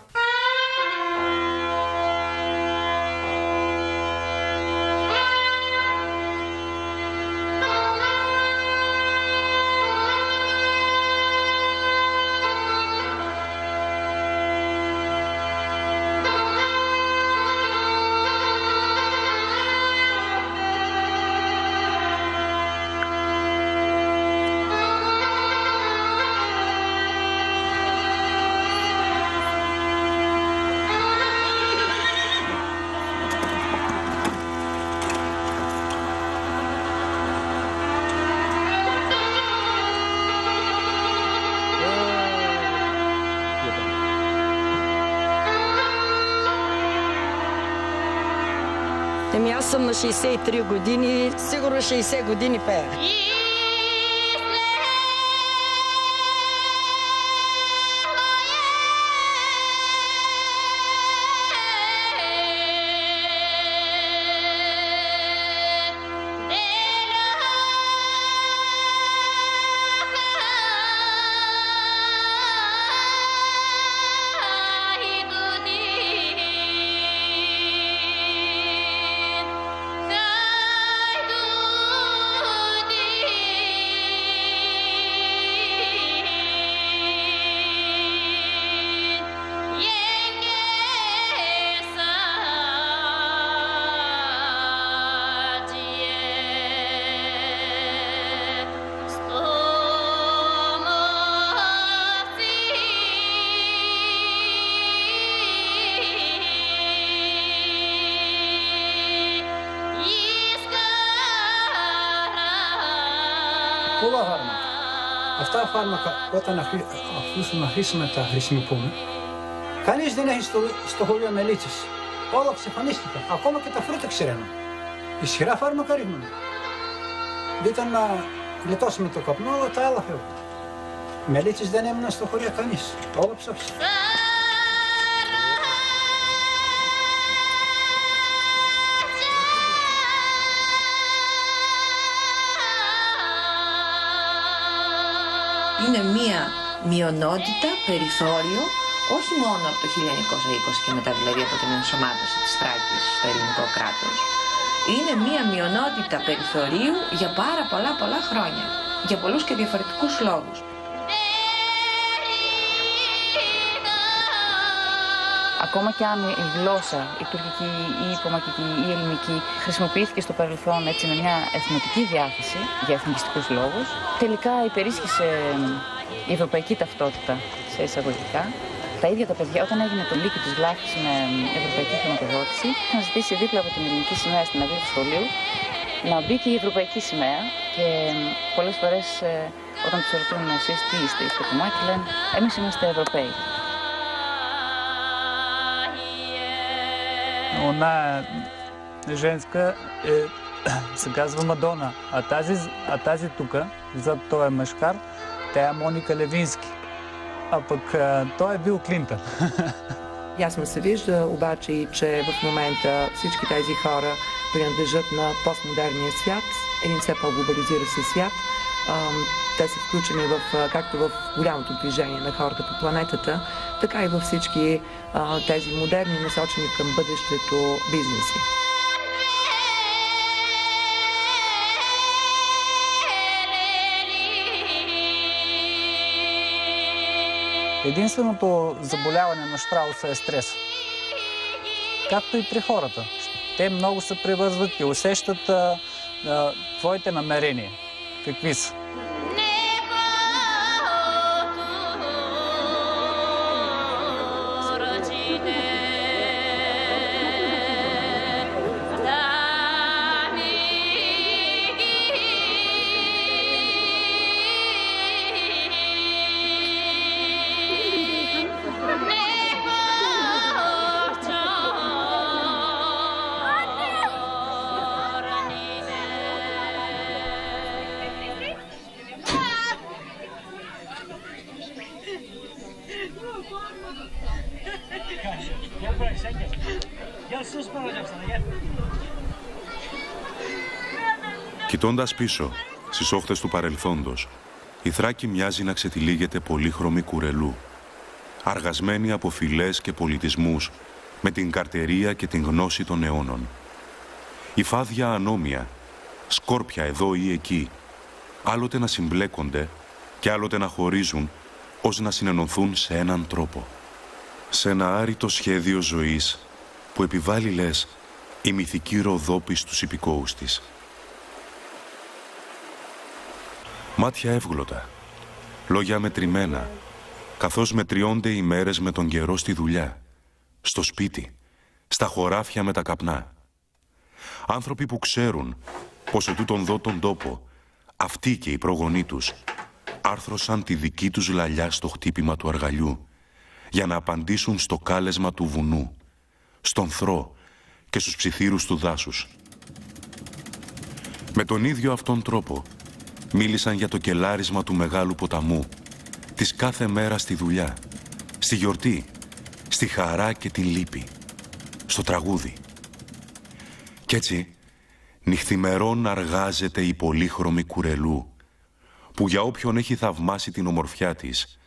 Аз съм на 63 години, сигурно 60 години пея. Πολλά φάρμακα. Αυτά τα φάρμακα όταν αφούσαμε να τα χρησιμοποιούμε, κανείς δεν έχει στο χωριό μελίτσες. Όλα εξαφανίστηκαν. Ακόμα και τα φρούτα ξέραμε. Ισχυρά φάρμακα ρίχνουμε. Ήταν να γλιτώσουμε το καπνό, αλλά τα άλλα φεύγουν. Μελίτσες δεν έμειναν στο χωριό κανείς. Όλα ψάψαν. Είναι μία μειονότητα, περιθώριο, όχι μόνο από το 1920 και μετά, δηλαδή από την ενσωμάτωση της Θράκης στο ελληνικό κράτος. Είναι μία μειονότητα περιθωρίου για πάρα πολλά χρόνια, για πολλούς και διαφορετικούς λόγους. Ακόμα και αν η γλώσσα, η τουρκική, η υπομακική, η ελληνική χρησιμοποιήθηκε στο παρελθόν έτσι με μια εθνοτική διάθεση για εθνικιστικούς λόγους, τελικά υπερίσχυσε η ευρωπαϊκή ταυτότητα σε εισαγωγικά. Τα ίδια τα παιδιά, όταν έγινε το λύκειο της Γλάφης με ευρωπαϊκή χρηματοδότηση, είχαν ζητήσει δίπλα από την ελληνική σημαία στην αυλή του σχολείου να μπει και η ευρωπαϊκή σημαία. Και πολλές φορές όταν τους ρωτούν εσείς τι είστε, είστε κομμάτι, λένε εμείς είμαστε Ευρωπαίοι. Она женска се казва Мадона, а тази тук, зад този мъжкар, тя е Моника Левински. а пък той е бил Клинтън. Ясно се вижда обаче и че в момента всички тези хора принадлежат на постмодерния свят, един все по-глобализиращ се свят. Те са включени както в голямото движение на хората по планетата, така и във всички тези модерни, насочени към бъдещето бизнеси. Единственото заболяване на Щрауса е стрес. Както и при хората. Те много се превързват и усещат твоите намерения. Какви са? Κοιτώντας πίσω, στις όχθες του παρελθόντος, η Θράκη μοιάζει να ξετυλίγεται πολύχρωμη κουρελού, αργασμένη από φυλές και πολιτισμούς, με την καρτερία και την γνώση των αιώνων. Η φάδια ανώμια, σκόρπια εδώ ή εκεί, άλλοτε να συμπλέκονται και άλλοτε να χωρίζουν, ως να συνενωθούν σε έναν τρόπο. Σε ένα άρρητο σχέδιο ζωής που επιβάλλει, λες, η μυθική Ροδόπη στους υπηκόους της. Μάτια εύγλωτα, λόγια μετρημένα, καθώς μετριώνται οι μέρες με τον καιρό στη δουλειά, στο σπίτι, στα χωράφια με τα καπνά. Άνθρωποι που ξέρουν πως σε τούτον δω τον τόπο, αυτοί και οι προγονείς τους, άρθρωσαν τη δική τους λαλιά στο χτύπημα του αργαλιού, για να απαντήσουν στο κάλεσμα του βουνού, στον θρό και στους ψιθύρους του δάσους. Με τον ίδιο αυτόν τρόπο, μίλησαν για το κελάρισμα του μεγάλου ποταμού, της κάθε μέρα στη δουλειά, στη γιορτή, στη χαρά και την λύπη, στο τραγούδι. Κι έτσι, νυχθημερών αργάζεται η πολύχρωμη κουρελού, που για όποιον έχει θαυμάσει την ομορφιά της,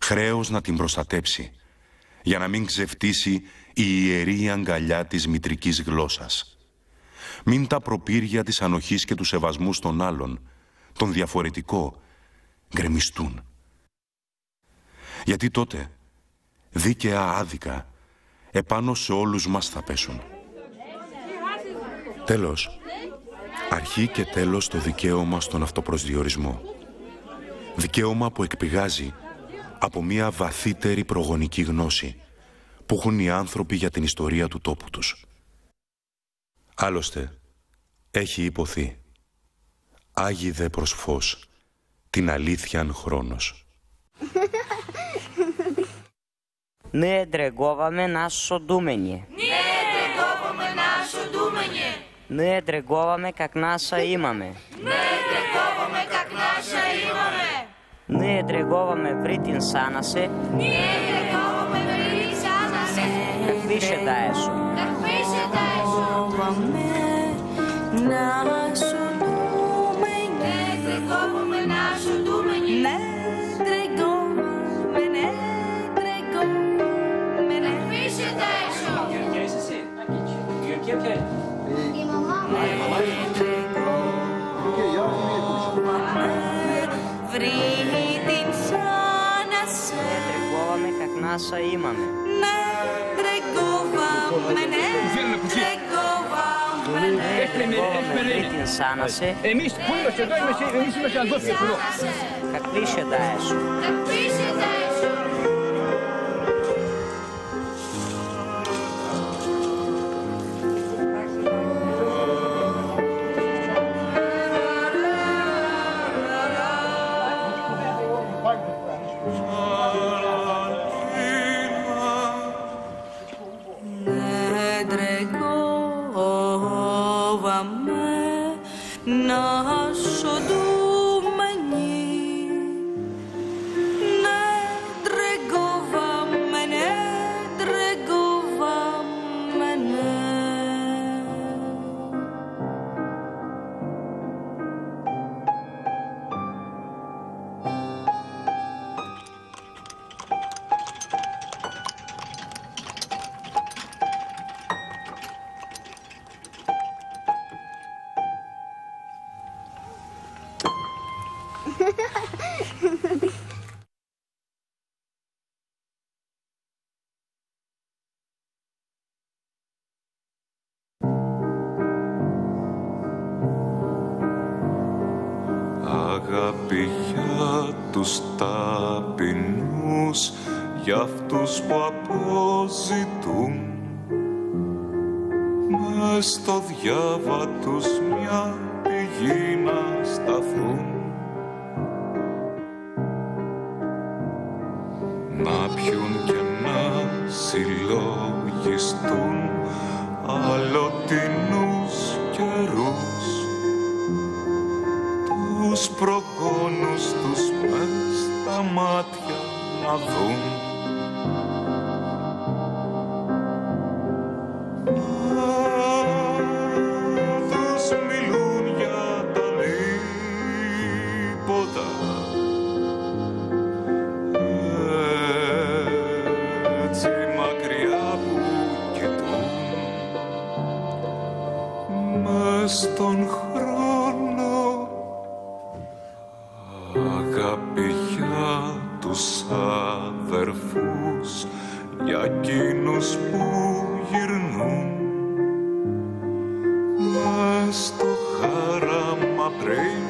χρέος να την προστατέψει, για να μην ξεφτύσει η ιερή αγκαλιά της μητρικής γλώσσας. Μην τα προπήρια της ανοχής και του σεβασμού στον άλλον, τον διαφορετικό, γκρεμιστούν. Γιατί τότε, δίκαια άδικα, επάνω σε όλους μας θα πέσουν. Τέλος, αρχή και τέλος το δικαίωμα στον αυτοπροσδιορισμό. Δικαίωμα που εκπηγάζει από μια βαθύτερη προγονική γνώση που έχουν οι άνθρωποι για την ιστορία του τόπου τους. Άλλωστε, έχει υποθεί, άγιδε προς φως, την αλήθειαν χρόνος. Ние дреговаме нашо думење. Ние дреговаме нашо думење. Ние дреговаме как наша имаме. Ние дреговаме как наша имаме. Ние дреговаме вритин санасе. Ние дреговаме вритин санасе. Какви ще даешо? Какви ще даешо? Нашо думење. Ние дреговаме нашо думење. Не дреговаме, не дреговаме, не. Какви ще даешо? Георгия е? И мама. Вритин санасе. Не дреговаме как наша имаме. Не дреговаме, не дреговаме, не дреговаме вритин санасе. Εμείς που είμαστε εδώ, εμείς είμαστε αγγόφια εδώ. Какви ще даешо? Какви ще даешо? Нашо думење. Αγάπη για τους ταπεινούς, για αυτούς που αποζητούν μες στο διάβα τους μια πηγή να σταθούν, να πιούν και να συλλογιστούν αλλοτινούς καιρούς, τους προγόνους τους μες στα μάτια να δουν. Να τους μιλούν για τα λίποτα, έτσι μακριά που κοιτούν μες στον χρόνο. Αγάπη για τους αδερφούς, για εκείνους που γυρνούν μες στο χάραμα πριν